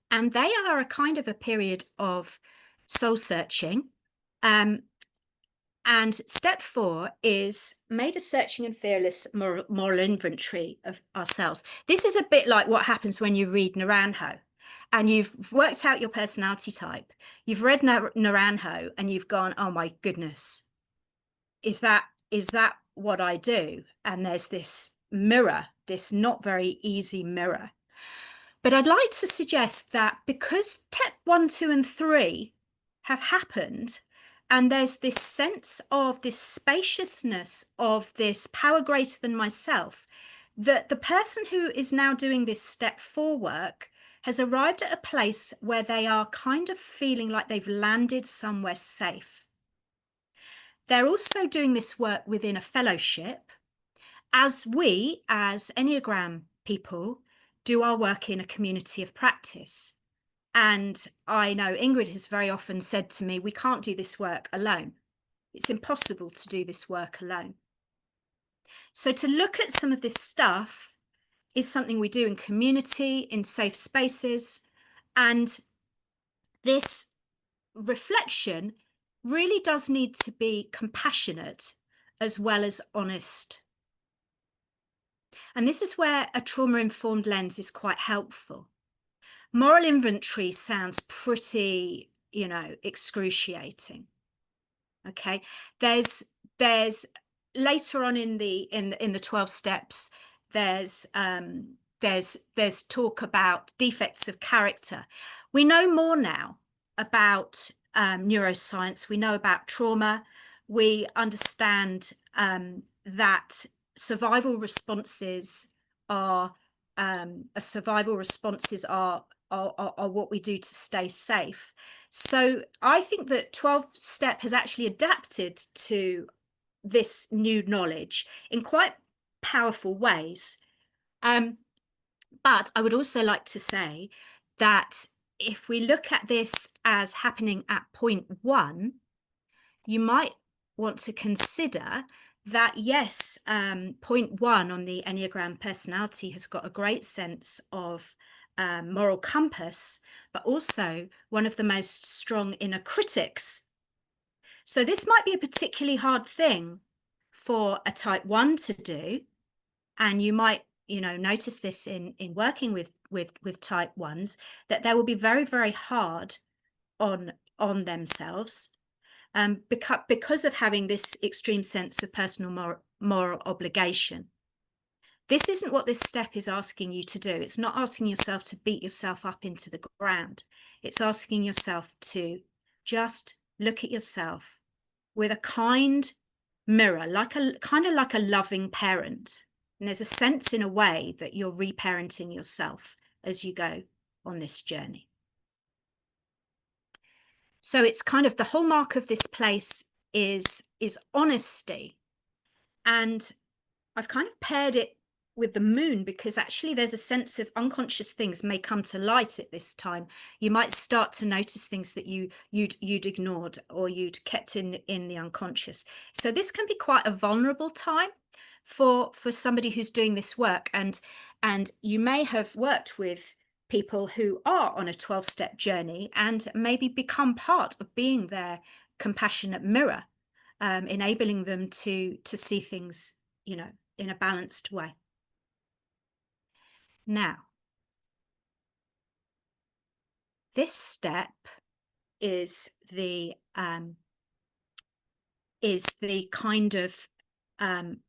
and they are a kind of a period of soul searching. And step 4 is made a searching and fearless moral inventory of ourselves. This is a bit like what happens when you read Naranjo and you've worked out your personality type. You've read Naranjo and you've gone, oh my goodness, is that what I do? And there's this mirror, this not very easy mirror. But I'd like to suggest that because step 1, 2, and 3 have happened, and there's this sense of this spaciousness of this power greater than myself, that the person who is now doing this step 4 work has arrived at a place where they are kind of feeling like they've landed somewhere safe. They're also doing this work within a fellowship, as we, as Enneagram people, do our work in a community of practice. And I know Ingrid has very often said to me, we can't do this work alone. It's impossible to do this work alone. So to look at some of this stuff is something we do in community, in safe spaces. And this reflection really does need to be compassionate as well as honest. And this is where a trauma-informed lens is quite helpful. Moral inventory sounds pretty, excruciating. Okay, there's later on in the 12 steps, there's talk about defects of character. We know more now about neuroscience. We know about trauma. We understand that survival responses are what we do to stay safe. So I think that 12-step has actually adapted to this new knowledge in quite powerful ways. But I would also like to say that if we look at this as happening at point 1, you might want to consider that, yes, point 1 on the Enneagram personality has got a great sense of moral compass, but also one of the most strong inner critics. So this might be a particularly hard thing for a type 1 to do. And you might, notice this in working with type 1s, that they will be very, very hard on themselves, because of having this extreme sense of personal moral obligation. This isn't what this step is asking you to do. It's not asking yourself to beat yourself up into the ground. It's asking yourself to just look at yourself with a kind mirror, kind of like a loving parent. And there's a sense, in a way, that you're reparenting yourself as you go on this journey. So it's kind of the hallmark of this place is honesty. And I've kind of paired it with the moon, because actually there's a sense of unconscious things may come to light at this time. You might start to notice things that you'd ignored or you'd kept in the unconscious. So this can be quite a vulnerable time for somebody who's doing this work. And you may have worked with people who are on a 12-step journey and maybe become part of being their compassionate mirror, enabling them to see things, in a balanced way. Now, this step is the kind of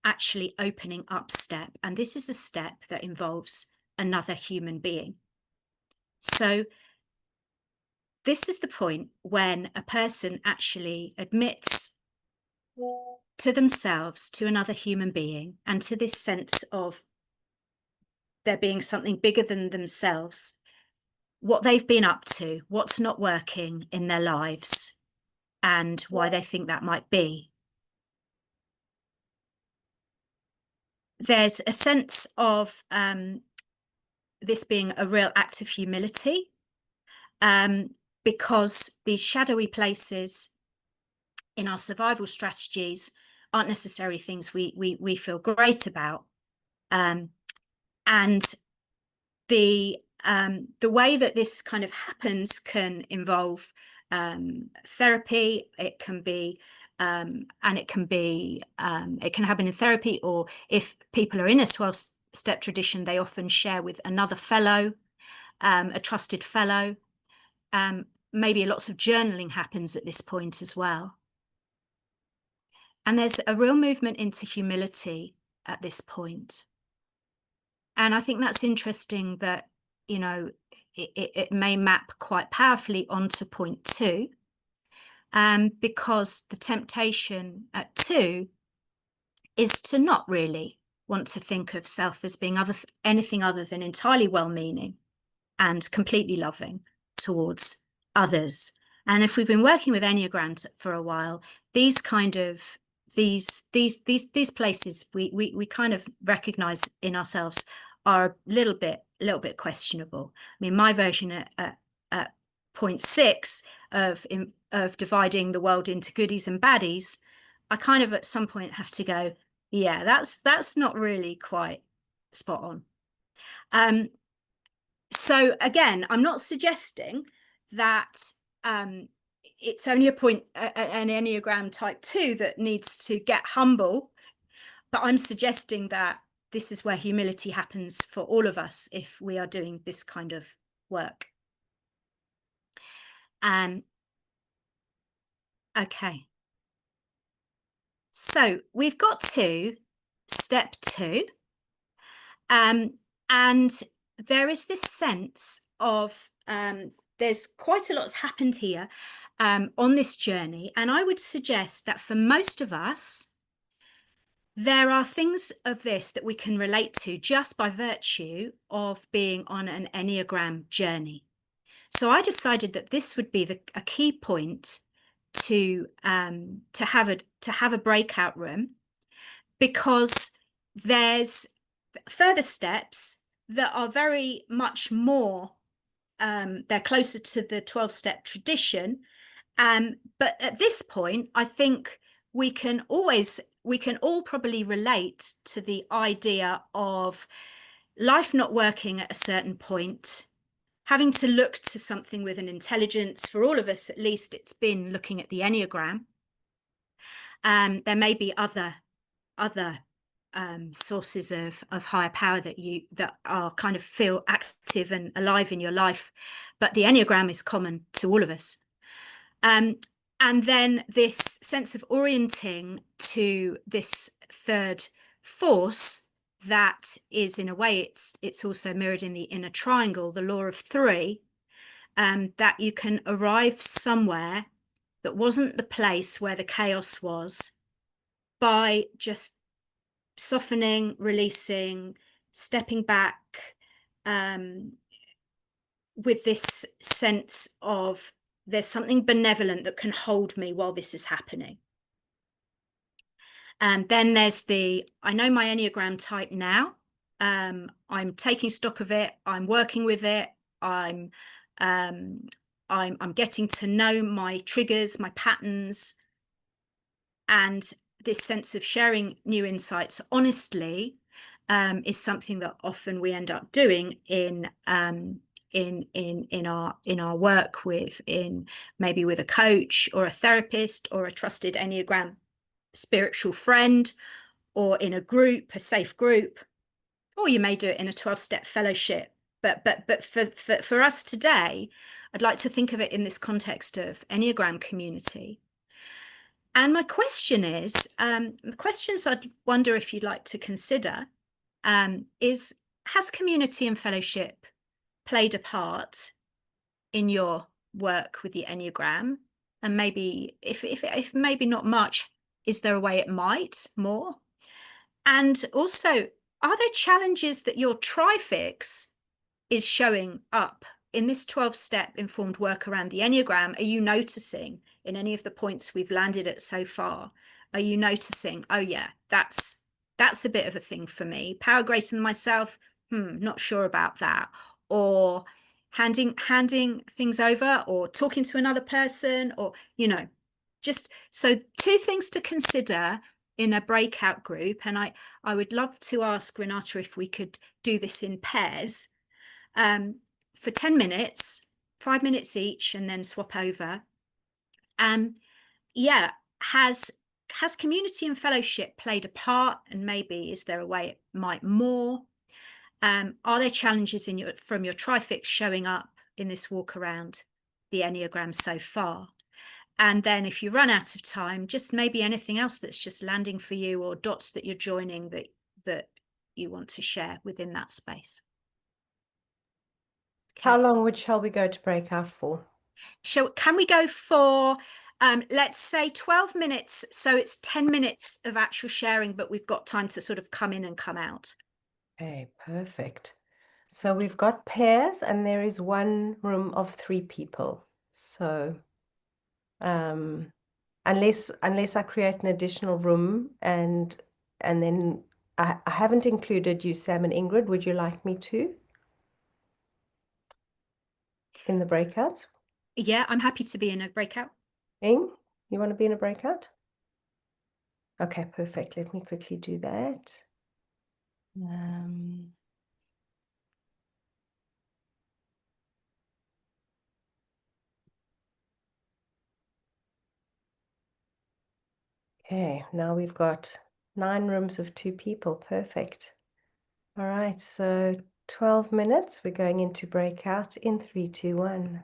actually opening up step, and this is a step that involves another human being. So this is the point when a person actually admits to themselves, to another human being, and to this sense of there being something bigger than themselves, what they've been up to, what's not working in their lives, and why they think that might be. There's a sense of this being a real act of humility, because these shadowy places in our survival strategies aren't necessarily things we feel great about. And the way that this kind of happens can involve therapy. It can be it can happen in therapy, or if people are in a 12-step tradition, they often share with another fellow, a trusted fellow. Maybe lots of journaling happens at this point as well. And there's a real movement into humility at this point. And I think that's interesting that, it may map quite powerfully onto point 2, because the temptation at 2 is to not really want to think of self as being anything other than entirely well-meaning and completely loving towards others. And if we've been working with Enneagrams for a while, these kind of these places we kind of recognize in ourselves are a little bit questionable. I mean, my version at point 6 of dividing the world into goodies and baddies, I kind of at some point have to go, yeah, that's not really quite spot on. So again, I'm not suggesting that it's only an Enneagram type 2 that needs to get humble, but I'm suggesting that this is where humility happens for all of us if we are doing this kind of work. Okay. So we've got to step 2. And there is this sense of there's quite a lot's happened here on this journey. And I would suggest that for most of us, there are things of this that we can relate to just by virtue of being on an Enneagram journey. So I decided that this would be a key point to have a breakout room, because there's further steps that are very much more, they're closer to the 12-step tradition. But at this point, I think we can all probably relate to the idea of life not working at a certain point, having to look to something with an intelligence. For all of us, at least, it's been looking at the Enneagram. There may be other sources of higher power that are kind of feel active and alive in your life, but the Enneagram is common to all of us. And then this sense of orienting to this third force that is, in a way, it's also mirrored in the inner triangle, the law of three, that you can arrive somewhere that wasn't the place where the chaos was by just softening, releasing, stepping back, with this sense of there's something benevolent that can hold me while this is happening. And then there's I know my Enneagram type now. I'm taking stock of it. I'm working with it. I'm getting to know my triggers, my patterns, and this sense of sharing new insights honestly is something that often we end up doing in our work maybe with a coach or a therapist or a trusted Enneagram spiritual friend, or in a group, a safe group, or you may do it in a 12-step fellowship. But for us today, I'd like to think of it in this context of Enneagram community. And my question is, the questions I'd wonder if you'd like to consider is, has community and fellowship played a part in your work with the Enneagram? And maybe if maybe not much, is there a way it might more? And also, are there challenges that your trifix is showing up in this 12-step informed work around the Enneagram? Are you noticing in any of the points we've landed at so far, are you noticing, oh yeah, that's a bit of a thing for me? Power greater than myself, not sure about that. Or handing things over, or talking to another person, or, just so two things to consider in a breakout group. And I would love to ask Renata if we could do this in pairs for 10 minutes, 5 minutes each, and then swap over. Yeah, has community and fellowship played a part? And maybe is there a way it might more? Are there challenges from your trifix showing up in this walk around the Enneagram so far? And then if you run out of time, just maybe anything else that's just landing for you, or dots that you're joining that you want to share within that space. Okay. How long shall we go to break out for? Can we go for, let's say 12 minutes? So it's 10 minutes of actual sharing, but we've got time to sort of come in and come out. Okay, perfect. So we've got pairs, and there is one room of 3 people. So unless I create an additional room, and then I haven't included you, Sam and Ingrid. Would you like me to in the breakouts? Yeah, I'm happy to be in a breakout. Ing, you want to be in a breakout? Okay, perfect. Let me quickly do that. Okay, now we've got 9 rooms of 2 people. Perfect. All right, so 12 minutes. We're going into breakout in 3, 2, 1.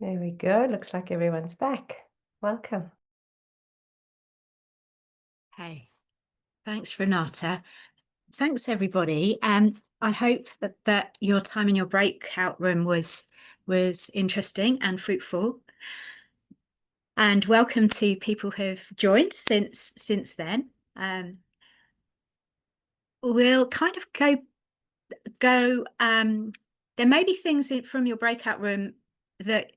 There we go. Looks like everyone's back. Welcome. Hey, thanks, Renata. Thanks, everybody. I hope that your time in your breakout room was interesting and fruitful. And welcome to people who've joined since then. We'll kind of go. There may be things from your breakout room that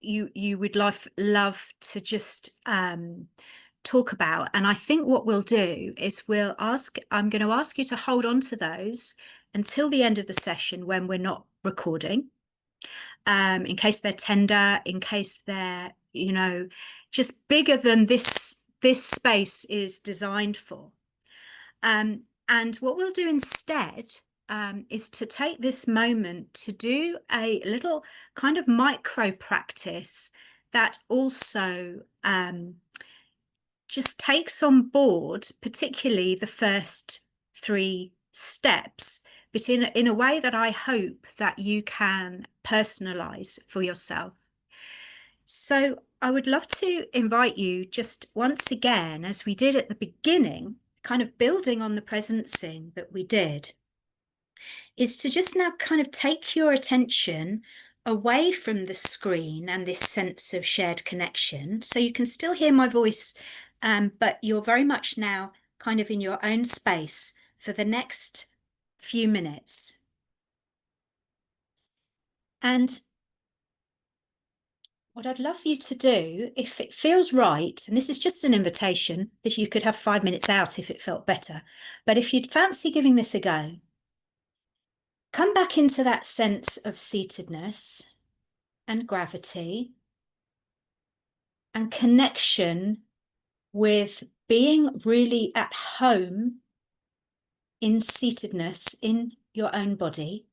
you would love to just talk about, and I think what we'll do is I'm going to ask you to hold on to those until the end of the session when we're not recording, in case they're tender, in case they're just bigger than this space is designed for. And what we'll do instead is to take this moment to do a little kind of micro practice that also just takes on board, particularly the first 3 steps, but in a way that I hope that you can personalize for yourself. So I would love to invite you just once again, as we did at the beginning, kind of building on the presencing that we did, is to just now kind of take your attention away from the screen and this sense of shared connection. So you can still hear my voice, but you're very much now kind of in your own space for the next few minutes. And what I'd love you to do, if it feels right, and this is just an invitation, that you could have 5 minutes out if it felt better, but if you'd fancy giving this a go, come back into that sense of seatedness and gravity and connection with being really at home in seatedness in your own body.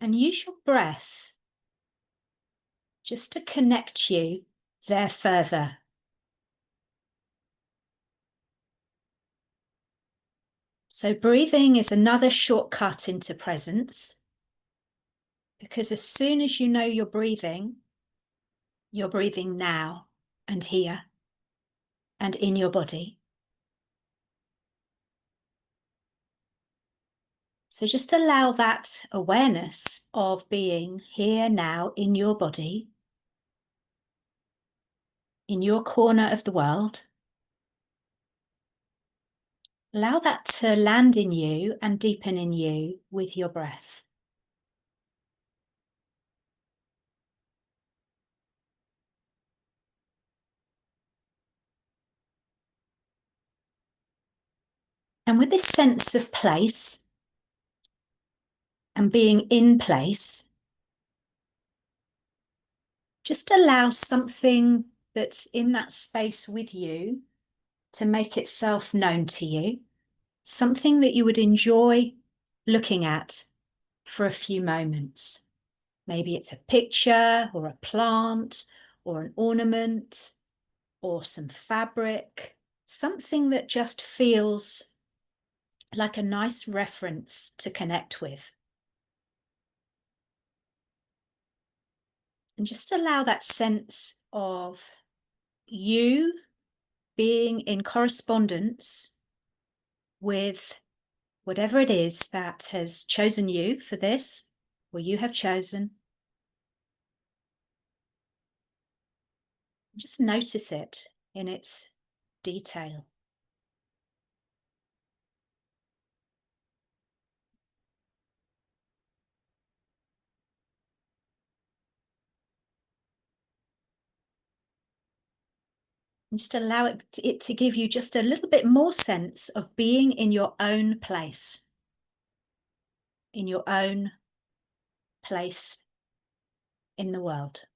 And use your breath just to connect you there further. So breathing is another shortcut into presence, because as soon as you know you're breathing now and here and in your body. So just allow that awareness of being here now in your body, in your corner of the world. Allow that to land in you and deepen in you with your breath. And with this sense of place and being in place, just allow something that's in that space with you to make itself known to you, something that you would enjoy looking at for a few moments. Maybe it's a picture or a plant or an ornament or some fabric, something that just feels like a nice reference to connect with. And just allow that sense of you being in correspondence with whatever it is that has chosen you for this, or you have chosen. Just notice it in its detail. And just allow it to give you just a little bit more sense of being in your own place, in your own place in the world.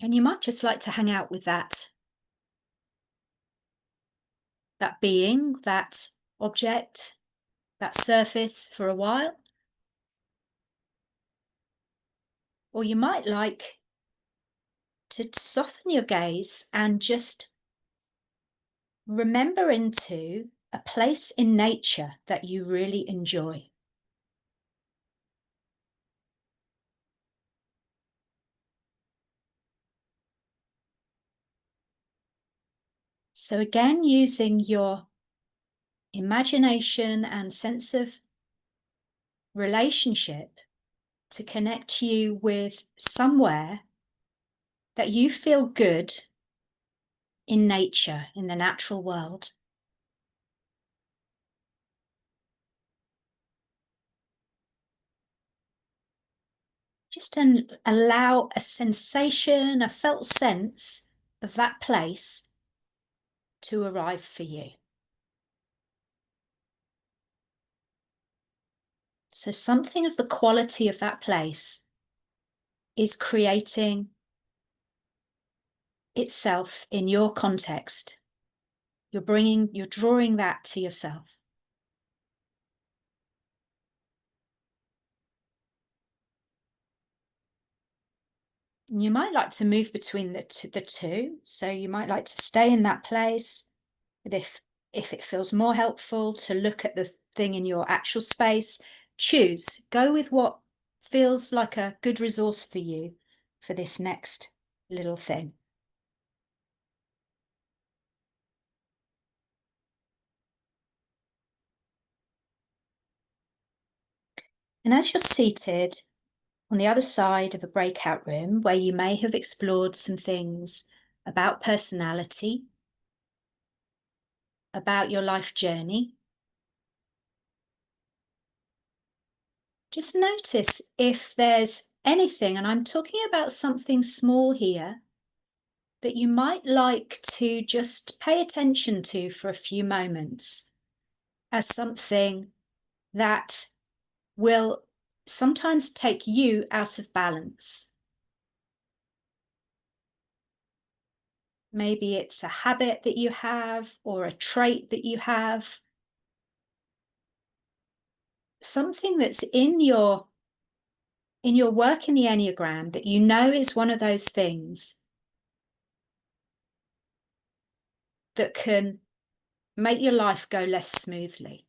And you might just like to hang out with that being, that object, that surface for a while. Or you might like to soften your gaze and just remember into a place in nature that you really enjoy. So again, using your imagination and sense of relationship to connect you with somewhere that you feel good in nature, in the natural world. Just allow a sensation, a felt sense of that place to arrive for you. So something of the quality of that place is creating itself in your context. You're drawing that to yourself. And you might like to move between the two. So you might like to stay in that place, but if it feels more helpful to look at the thing in your actual space, choose. Go with what feels like a good resource for you for this next little thing. And as you're seated on the other side of a breakout room where you may have explored some things about personality, about your life journey, just notice if there's anything, and I'm talking about something small here, that you might like to just pay attention to for a few moments as something that will sometimes take you out of balance. Maybe it's a habit that you have or a trait that you have. Something that's in your work in the Enneagram that you know is one of those things that can make your life go less smoothly.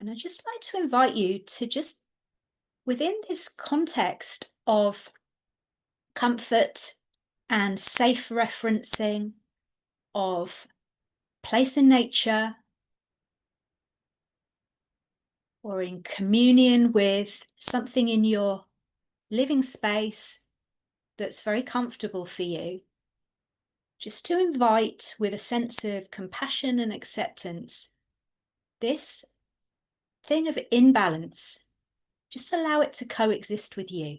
And I'd just like to invite you to just, within this context of comfort and safe referencing, of place in nature, or in communion with something in your living space that's very comfortable for you, just to invite, with a sense of compassion and acceptance, this thing of imbalance. Just allow it to coexist with you.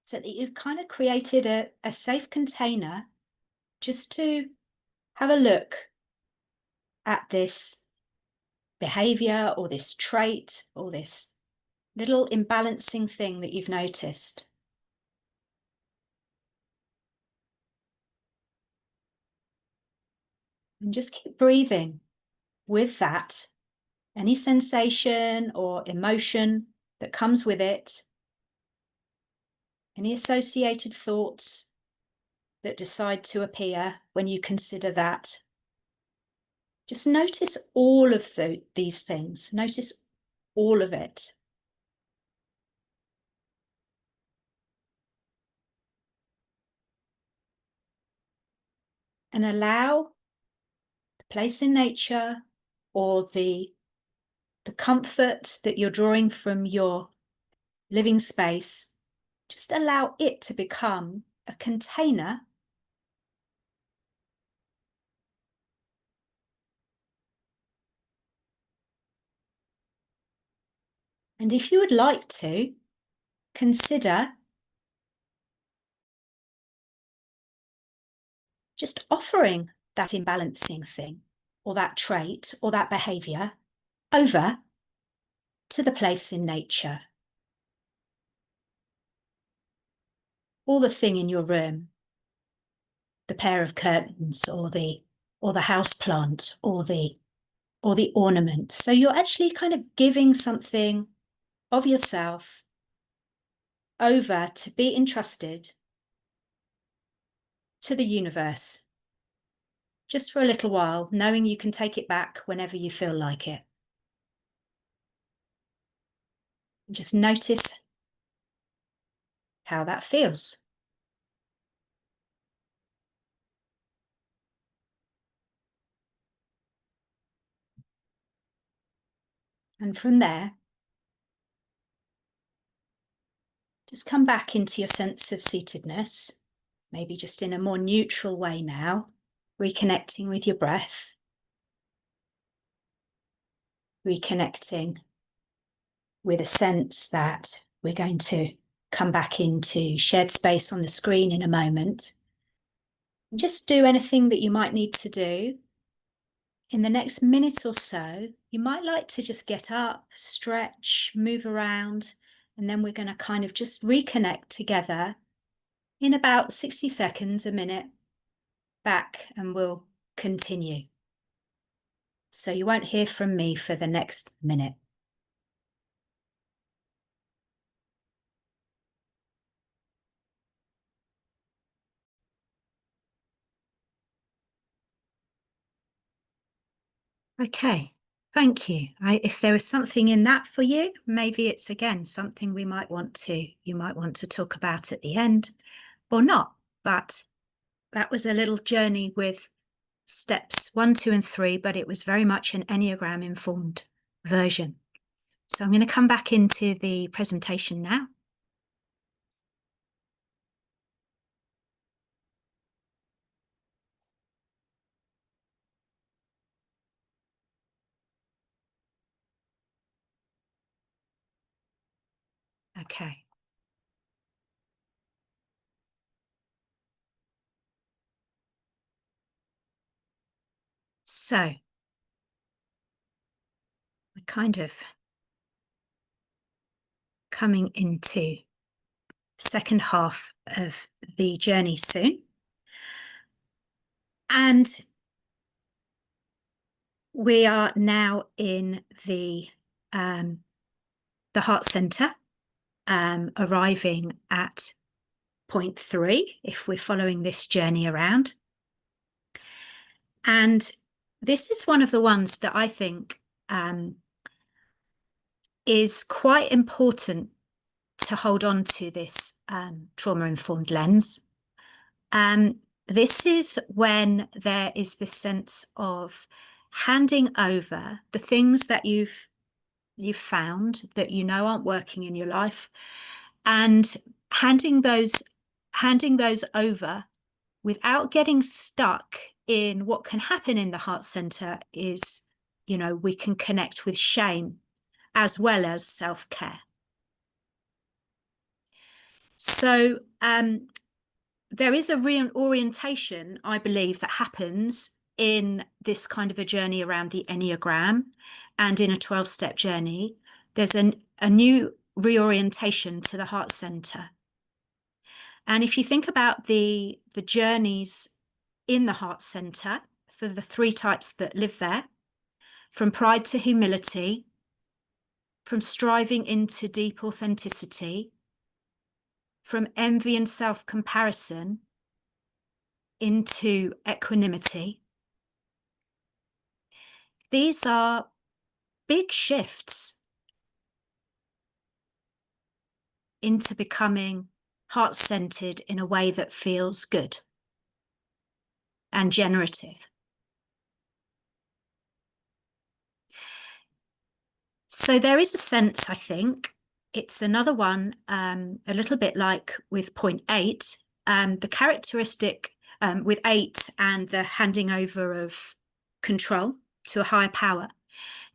So that you've kind of created a safe container just to have a look at this behaviour or this trait or this little imbalancing thing that you've noticed. And just keep breathing with that, any sensation or emotion that comes with it, any associated thoughts that decide to appear when you consider that. Just notice all of these things. Notice all of it. And allow the place in nature or the comfort that you're drawing from your living space, just allow it to become a container and if you would like to, consider just offering that imbalancing thing or that trait or that behaviour over to the place in nature all the thing in your room, the pair of curtains or the house plant or the ornament. So you're actually kind of giving something of yourself over to be entrusted to the universe, just for a little while, knowing you can take it back whenever you feel like it. Just notice how that feels. And from there, just come back into your sense of seatedness, maybe just in a more neutral way now, reconnecting with your breath, reconnecting with a sense that we're going to come back into shared space on the screen in a moment. Just do anything that you might need to do. In the next minute or so, you might like to just get up, stretch, move around, and then we're going to kind of just reconnect together in about 60 seconds, a minute, back, and we'll continue. So you won't hear from me for the next minute. Okay, thank you. If there is something in that for you, maybe it's again something you might want to talk about at the end or not. But that was a little journey with steps 1, 2, and 3, but it was very much an Enneagram informed version. So I'm going to come back into the presentation now. Okay. So we're kind of coming into second half of the journey soon. And we are now in the heart center, arriving at point 3, if we're following this journey around. And this is one of the ones that I think is quite important to hold on to, this trauma-informed lens. This is when there is this sense of handing over the things that you've found that you know aren't working in your life, and handing those over without getting stuck in what can happen in the heart center is, we can connect with shame as well as self-care. So there is a reorientation, I believe, that happens in this kind of a journey around the Enneagram and in a 12-step journey. There's a new reorientation to the heart center. And if you think about the journeys in the heart center for the 3 types that live there, from pride to humility, from striving into deep authenticity, from envy and self-comparison into equanimity. These are big shifts into becoming heart-centered in a way that feels good and generative. So there is a sense, I think, it's another one, a little bit like with point 8, the characteristic with 8 and the handing over of control to a higher power.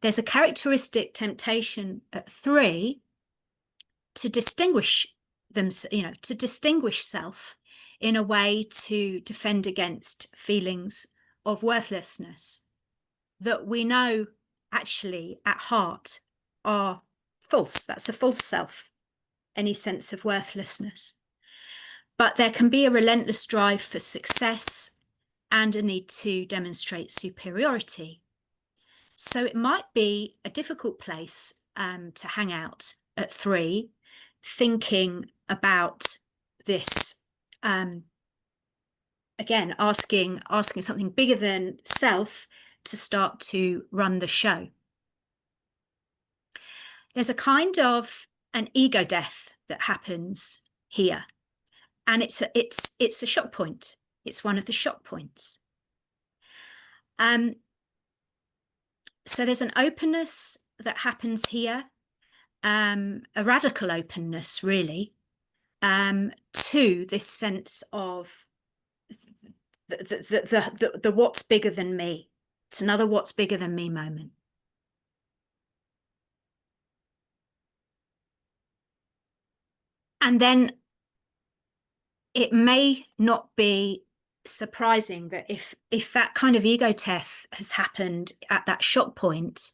There's a characteristic temptation at 3 to distinguish them, to distinguish self in a way to defend against feelings of worthlessness that we know actually at heart are false. That's a false self, any sense of worthlessness. But there can be a relentless drive for success and a need to demonstrate superiority. So it might be a difficult place to hang out at 3, thinking about this, again, asking something bigger than self to start to run the show. There's a kind of an ego death that happens here, and it's a shock point. It's one of the shock points. So there's an openness that happens here, a radical openness, really, to this sense of the what's bigger than me. It's another what's bigger than me moment. And then it may not be surprising that if that kind of ego death has happened at that shock point,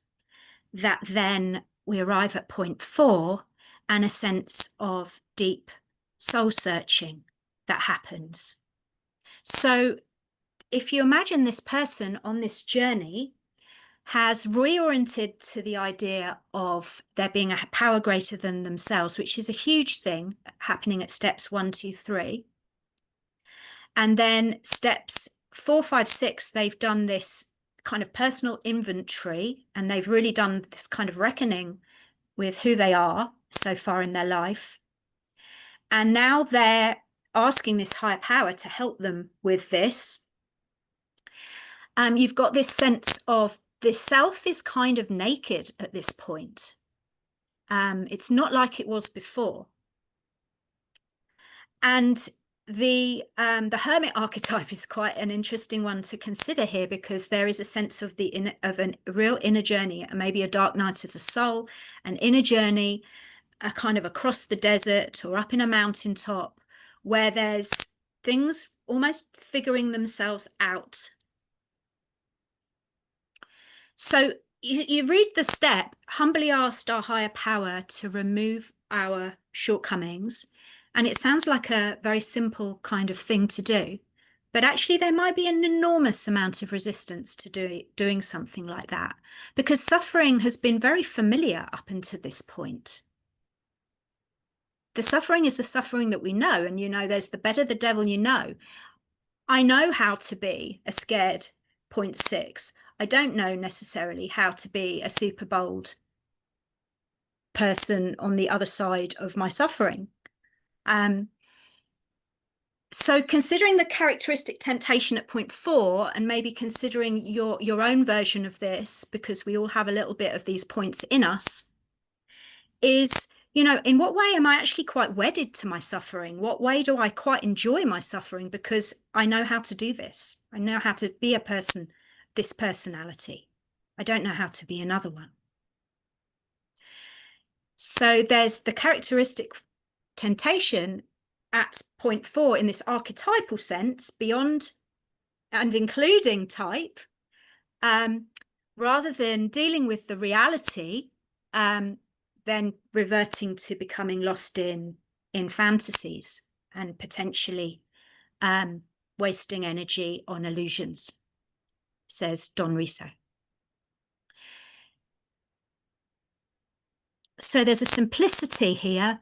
that then we arrive at point 4 and a sense of deep soul searching that happens. So if you imagine this person on this journey has reoriented to the idea of there being a power greater than themselves, which is a huge thing happening at steps 1, 2, 3. And then steps 4, 5, 6, they've done this kind of personal inventory, and they've really done this kind of reckoning with who they are so far in their life. And now they're asking this higher power to help them with this. You've got this sense of the self is kind of naked at this point. It's not like it was before. And the hermit archetype is quite an interesting one to consider here, because there is a sense of a real inner journey, maybe a dark night of the soul, an inner journey, a kind of across the desert or up in a mountaintop, where there's things almost figuring themselves out. So you read the step, humbly asked our higher power to remove our shortcomings. And it sounds like a very simple kind of thing to do, but actually there might be an enormous amount of resistance to doing something like that, because suffering has been very familiar up until this point. The suffering is the suffering that we know, and there's the better the devil you know. I know how to be a scared 0.6. I don't know necessarily how to be a super bold person on the other side of my suffering. So considering the characteristic temptation at point 4, and maybe considering your own version of this, because we all have a little bit of these points in us, is, in what way am I actually quite wedded to my suffering? What way do I quite enjoy my suffering? Because I know how to do this. I know how to be a person, this personality. I don't know how to be another one. So there's the characteristic temptation at point 4 in this archetypal sense, beyond and including type, rather than dealing with the reality, then reverting to becoming lost in fantasies and potentially wasting energy on illusions, says Don Riso. So there's a simplicity here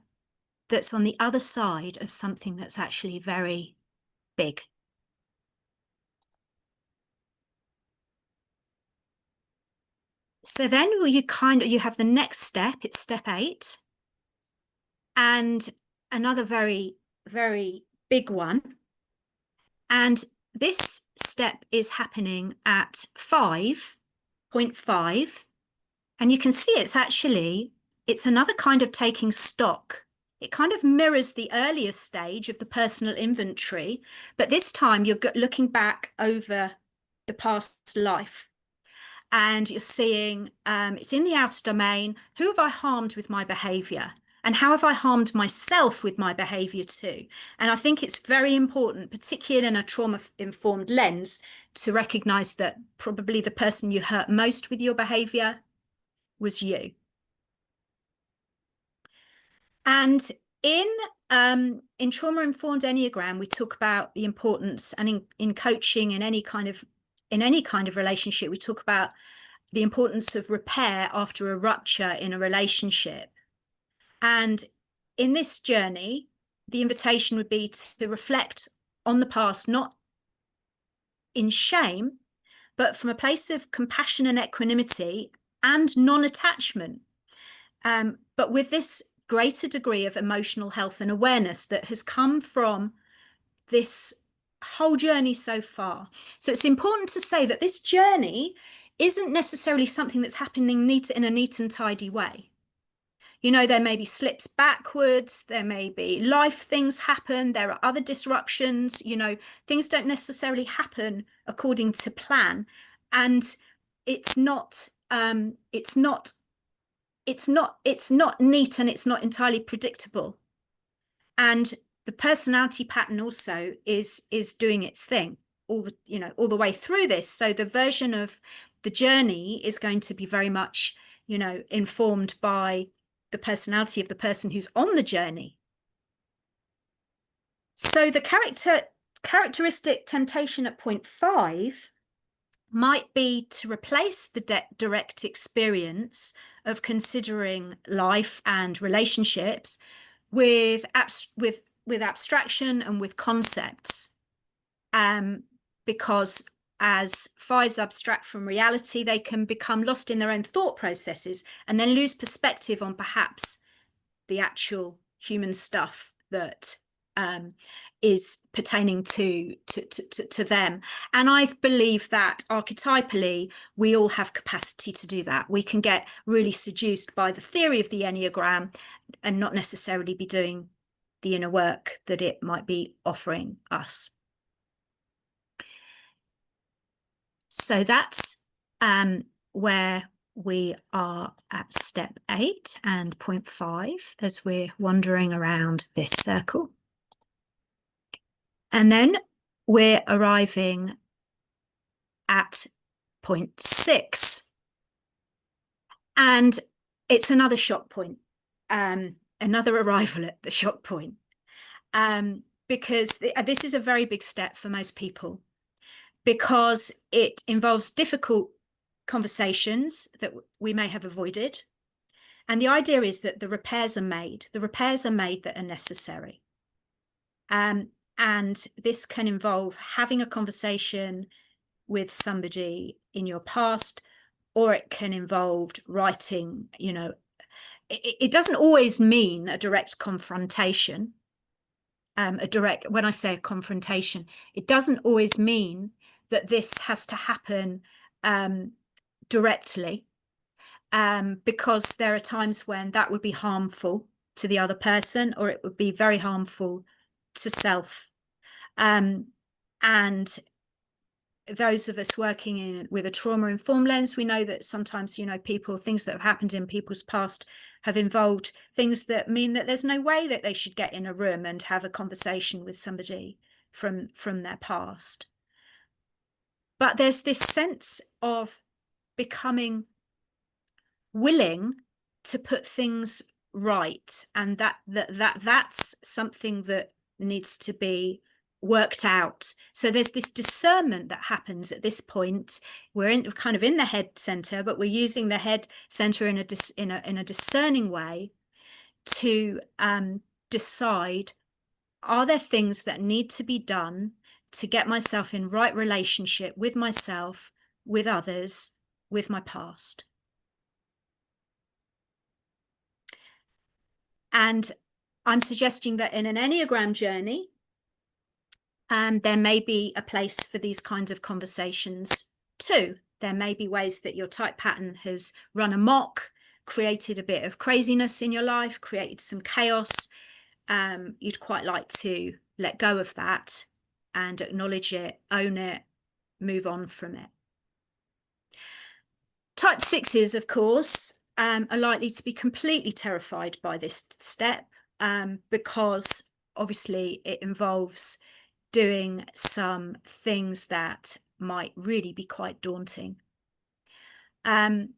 that's on the other side of something that's actually very big. So then you have the next step, it's step 8, and another very, very big one. And this step is happening at 5.5, and you can see it's another kind of taking stock. It kind of mirrors the earlier stage of the personal inventory, but this time you're looking back over the past life. And you're seeing, it's in the outer domain, who have I harmed with my behaviour? And how have I harmed myself with my behaviour too? And I think it's very important, particularly in a trauma-informed lens, to recognise that probably the person you hurt most with your behaviour was you. And In trauma-informed Enneagram, we talk about the importance, and in coaching, in any kind of relationship, we talk about the importance of repair after a rupture in a relationship. And in this journey, the invitation would be to reflect on the past, not in shame, but from a place of compassion and equanimity and non-attachment. But with this greater degree of emotional health and awareness that has come from this whole journey so far. So it's important to say that this journey isn't necessarily something that's happening in a neat and tidy way. You know, there may be slips backwards, there may be life things happen, there are other disruptions, you know, things don't necessarily happen according to plan. And it's not neat, and it's not entirely predictable. And the personality pattern also is doing its thing all the way through this. So the version of the journey is going to be very much, you know, informed by the personality of the person who's on the journey. So the characteristic temptation at point 5 might be to replace the direct experience of considering life and relationships with abstraction and with concepts, because as 5s abstract from reality, they can become lost in their own thought processes and then lose perspective on perhaps the actual human stuff that is pertaining to them. And I believe that archetypally, we all have capacity to do that. We can get really seduced by the theory of the Enneagram and not necessarily be doing the inner work that it might be offering us. So that's where we are at step 8 and point 5 as we're wandering around this circle. And then we're arriving at point 6. And it's another shock point, another arrival at the shock point, because this is a very big step for most people, because it involves difficult conversations that we may have avoided. And the idea is that the repairs are made that are necessary. And this can involve having a conversation with somebody in your past, or it can involve writing, you know, it doesn't always mean a direct confrontation. When I say a confrontation, it doesn't always mean that this has to happen directly, because there are times when that would be harmful to the other person, or it would be very harmful to self. And those of us working with a trauma-informed lens, we know that sometimes, you know, things that have happened in people's past have involved things that mean that there's no way that they should get in a room and have a conversation with somebody from their past. But there's this sense of becoming willing to put things right, and that's something that needs to be worked out. So there's this discernment that happens at this point. We're kind of in the head center, but we're using the head center in a discerning way to decide, are there things that need to be done to get myself in right relationship with myself, with others, with my past? And I'm suggesting that in an Enneagram journey, there may be a place for these kinds of conversations too. There may be ways that your type pattern has run amok, created a bit of craziness in your life, created some chaos. You'd quite like to let go of that and acknowledge it, own it, move on from it. Type 6s, of course, are likely to be completely terrified by this step, because obviously it involves doing some things that might really be quite daunting. And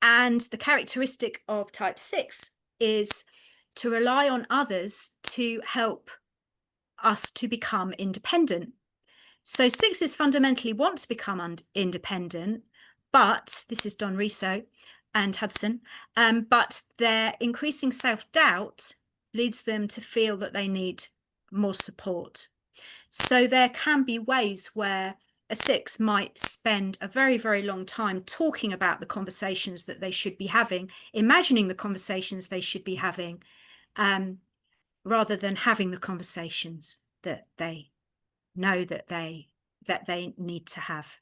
the characteristic of type 6 is to rely on others to help us to become independent. So sixes fundamentally want to become independent, but this is Don Riso and Hudson, but their increasing self-doubt leads them to feel that they need more support. So there can be ways where a six might spend a very, very long time talking about the conversations that they should be having, imagining the conversations they should be having, rather than having the conversations that they know that they need to have.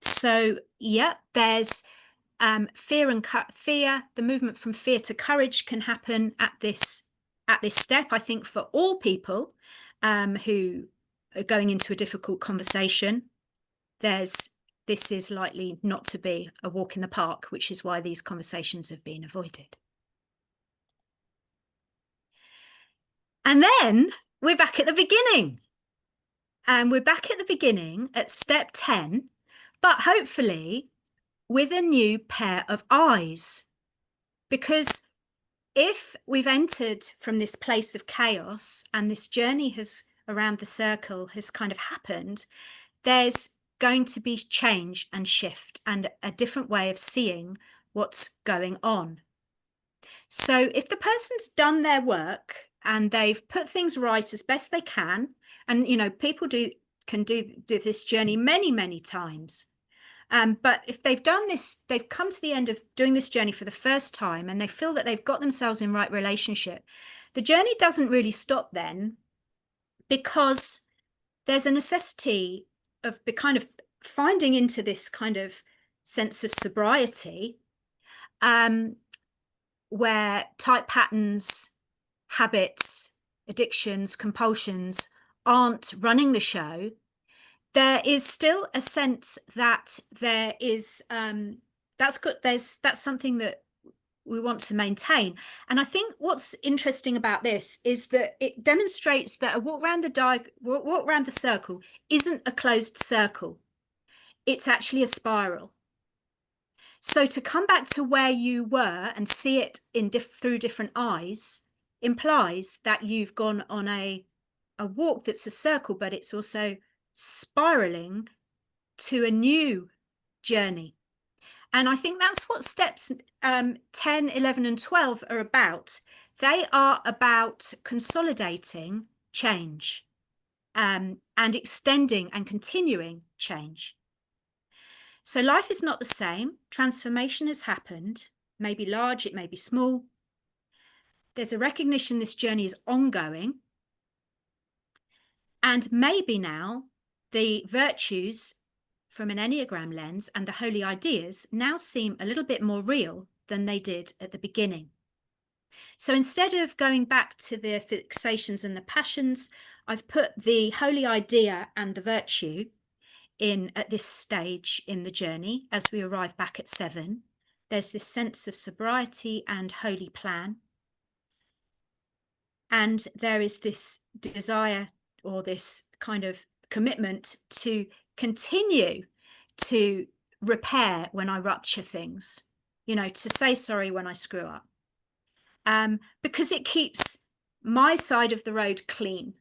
So yeah, there's fear and fear. The movement from fear to courage can happen at this step, I think, for all people who are going into a difficult conversation. This is likely not to be a walk in the park, which is why these conversations have been avoided. And then we're back at the beginning. And we're back at the beginning at step 10, but hopefully with a new pair of eyes. Because if we've entered from this place of chaos and this journey has around the circle has kind of happened, there's going to be change and shift and a different way of seeing what's going on. So if the person's done their work and they've put things right as best they can, and you know, people can do this journey many times, but if they've done this, they've come to the end of doing this journey for the first time and they feel that they've got themselves in right relationship, the journey doesn't really stop then, because there's a necessity of kind of finding into this kind of sense of sobriety, where type patterns, habits, addictions, compulsions aren't running the show. There is still a sense that there is that's something that we want to maintain. And I think what's interesting about this is that it demonstrates that a walk around the circle isn't a closed circle. It's actually a spiral. So to come back to where you were and see it through different eyes implies that you've gone on a walk that's a circle, but it's also spiraling to a new journey. And I think that's what steps 10, 11 and 12 are about. They are about consolidating change and extending and continuing change. So life is not the same. Transformation has happened. It may be large, it may be small. There's a recognition this journey is ongoing. And maybe now the virtues from an Enneagram lens and the holy ideas now seem a little bit more real than they did at the beginning. So instead of going back to the fixations and the passions, I've put the holy idea and the virtue in at this stage in the journey. As we arrive back at 7, there's this sense of sobriety and holy plan. And there is this desire or this kind of commitment to continue to repair when I rupture things, you know, to say sorry when I screw up, because it keeps my side of the road clean.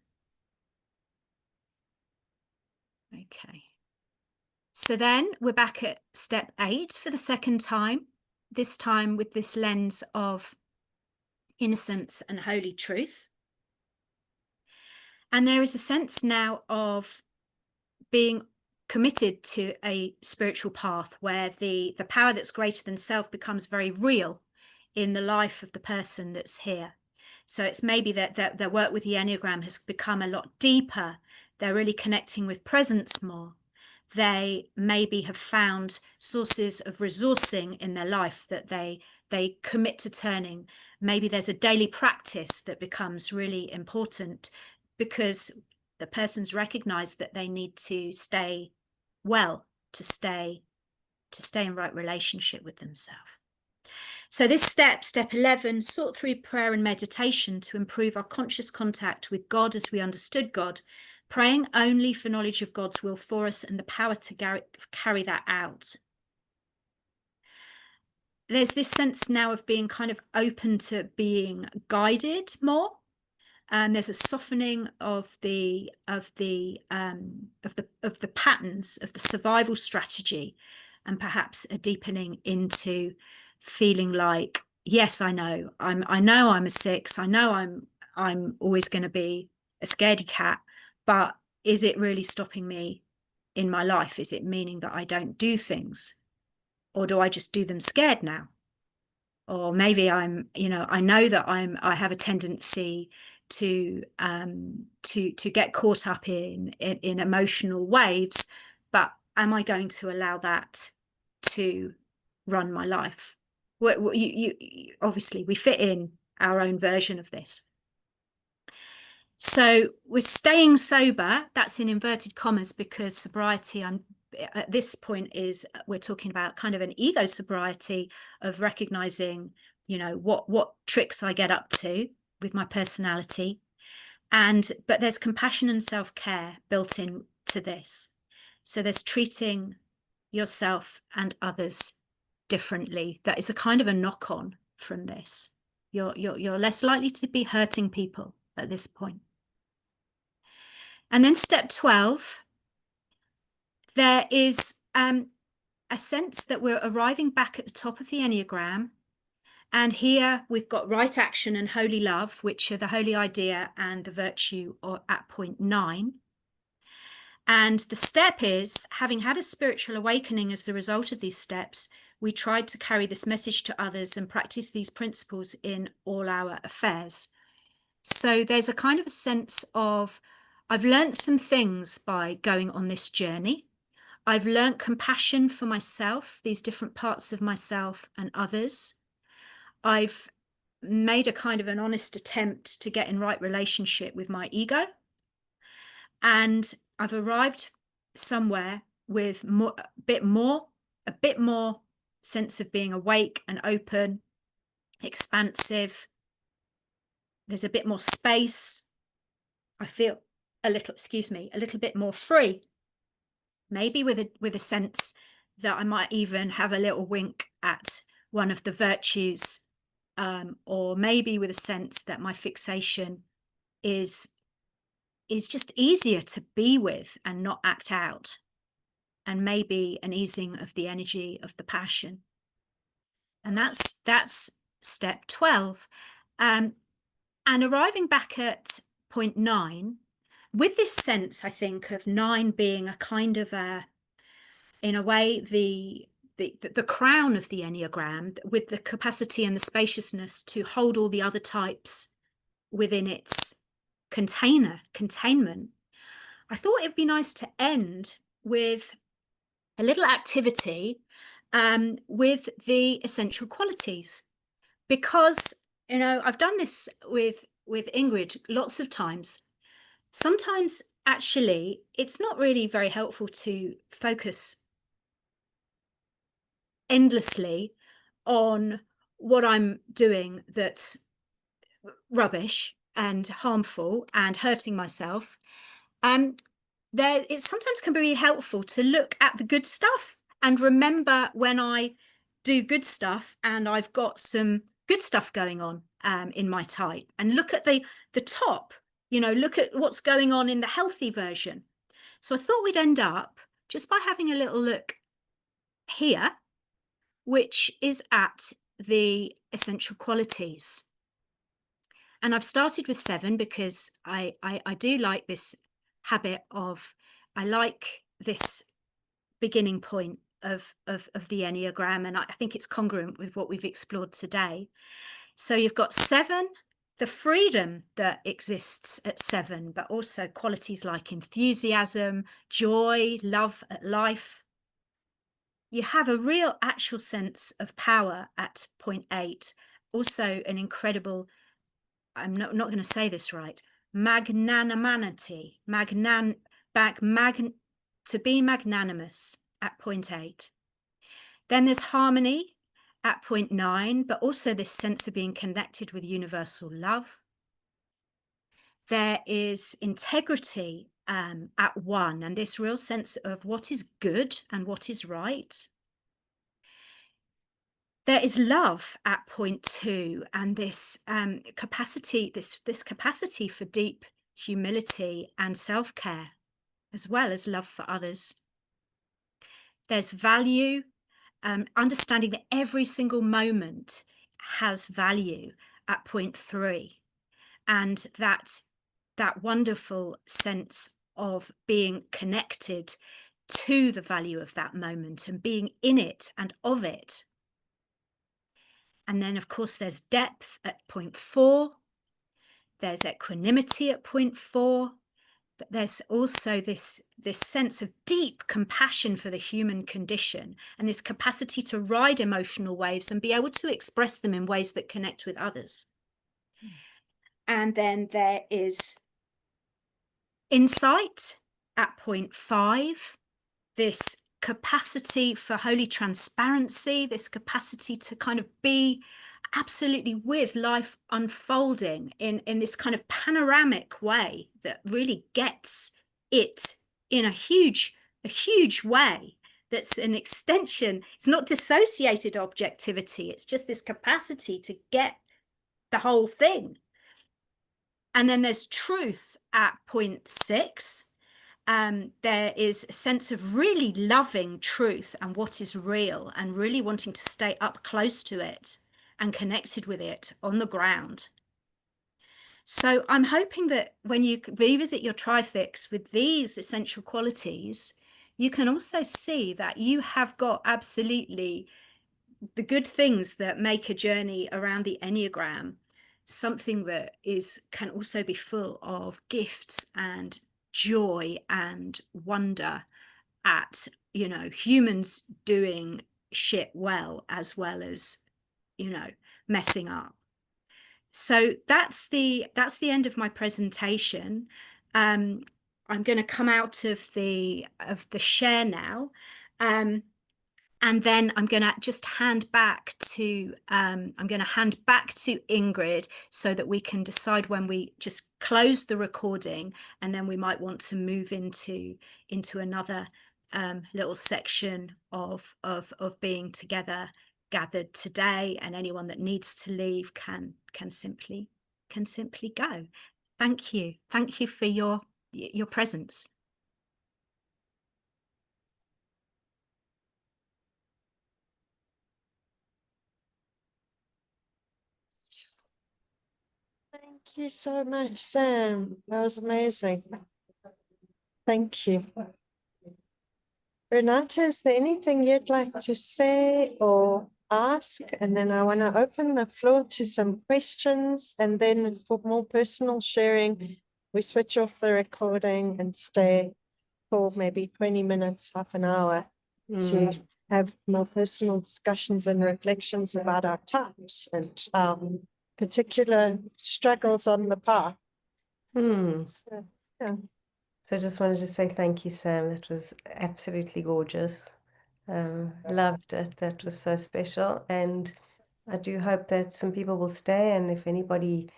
Okay. So then we're back at step 8 for the second time, this time with this lens of innocence and holy truth. And there is a sense now of being committed to a spiritual path where the power that's greater than self becomes very real in the life of the person that's here. So it's maybe that their work with the Enneagram has become a lot deeper. They're really connecting with presence more. They maybe have found sources of resourcing in their life that they commit to turning. Maybe there's a daily practice that becomes really important because the person's recognized that they need to stay well, to stay in right relationship with themselves. So this step 11, sought through prayer and meditation to improve our conscious contact with God as we understood God, praying only for knowledge of God's will for us and the power to carry that out. there's this sense now of being kind of open to being guided more. And there's a softening of the patterns of the survival strategy, and perhaps a deepening into feeling like, yes, I know I'm a 6. I know I'm always going to be a scaredy cat, but is it really stopping me in my life? Is it meaning that I don't do things, or do I just do them scared now? Or maybe I know that I have a tendency to get caught up in emotional waves, but am I going to allow that to run my life? Obviously we fit in our own version of this. So we're staying sober. That's in inverted commas, because sobriety, at this point, we're talking about kind of an ego sobriety of recognizing, what tricks I get up to with my personality. But there's compassion and self-care built in to this. So there's treating yourself and others differently. That is a kind of a knock-on from this. You're less likely to be hurting people at this point. And then step 12, there is a sense that we're arriving back at the top of the Enneagram. And here we've got right action and holy love, which are the holy idea and the virtue at point 9. And the step is, having had a spiritual awakening as the result of these steps, we tried to carry this message to others and practice these principles in all our affairs. So there's a kind of a sense of, I've learned some things by going on this journey. I've learned compassion for myself, these different parts of myself and others. I've made a kind of an honest attempt to get in right relationship with my ego. And I've arrived somewhere with a bit more sense of being awake and open, expansive. There's a bit more space. I feel a little bit more free, maybe with a sense that I might even have a little wink at one of the virtues, or maybe with a sense that my fixation is just easier to be with and not act out, and maybe an easing of the energy of the passion. And that's step 12. And arriving back at point 9, with this sense, I think, of 9 being a kind of in a way, the crown of the Enneagram, with the capacity and the spaciousness to hold all the other types within its containment. I thought it'd be nice to end with a little activity with the essential qualities, because I've done this with Ingrid lots of times. Sometimes actually it's not really very helpful to focus endlessly on what I'm doing that's rubbish and harmful and hurting myself. It sometimes can be really helpful to look at the good stuff and remember when I do good stuff and I've got some good stuff going on in my type, and look at the top, look at what's going on in the healthy version. So I thought we'd end up just by having a little look here, which is at the essential qualities. And I've started with 7 because I do like this habit of, I like this beginning point of the Enneagram, and I think it's congruent with what we've explored today. So you've got 7, the freedom that exists at 7, but also qualities like enthusiasm, joy, love at life. You have a real actual sense of power at point 8. Also an incredible, I'm not going to say this right, magnanimity, to be magnanimous at point 8. Then there's harmony at point 9, but also this sense of being connected with universal love. There is integrity at 1, and this real sense of what is good and what is right. There is love at point 2, and this capacity, this capacity for deep humility and self-care, as well as love for others. There's value, understanding that every single moment has value at point 3, and that wonderful sense of being connected to the value of that moment and being in it and of it. And then, of course, there's depth at point 4. There's equanimity at point 4. But there's also this sense of deep compassion for the human condition and this capacity to ride emotional waves and be able to express them in ways that connect with others. And then there is insight at point 5, this capacity for holy transparency, this capacity to kind of be absolutely with life unfolding in this kind of panoramic way that really gets it in a huge way. That's an extension. It's not dissociated objectivity. It's just this capacity to get the whole thing. And then there's truth at point 6. There is a sense of really loving truth and what is real, and really wanting to stay up close to it and connected with it on the ground. So I'm hoping that when you revisit your trifix with these essential qualities, you can also see that you have got absolutely the good things that make a journey around the Enneagram something that can also be full of gifts and joy and wonder at, humans doing shit well as messing up. So that's the end of my presentation. I'm going to come out of the share now. And then I'm going to just hand back to Ingrid so that we can decide when we just close the recording, and then we might want to move into another little section of being together, gathered today, and anyone that needs to leave can simply go. Thank you for your presence. Thank you so much, Sam. That was amazing. Thank you. Renata, is there anything you'd like to say or ask? And then I want to open the floor to some questions. And then for more personal sharing, we switch off the recording and stay for maybe 20 minutes, half an hour to have more personal discussions and reflections about our types and particular struggles on the path. So, yeah. So I just wanted to say thank you, Sam. That was absolutely gorgeous. Loved it. That was so special. And I do hope that some people will stay. And if anybody,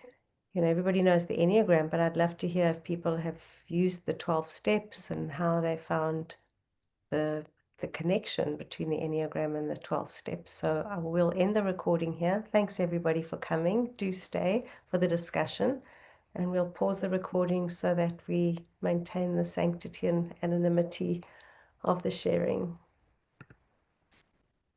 everybody knows the Enneagram, but I'd love to hear if people have used the 12 steps and how they found the connection between the Enneagram and the 12 steps. So I will end the recording here. Thanks everybody for coming. Do stay for the discussion, and we'll pause the recording so that we maintain the sanctity and anonymity of the sharing.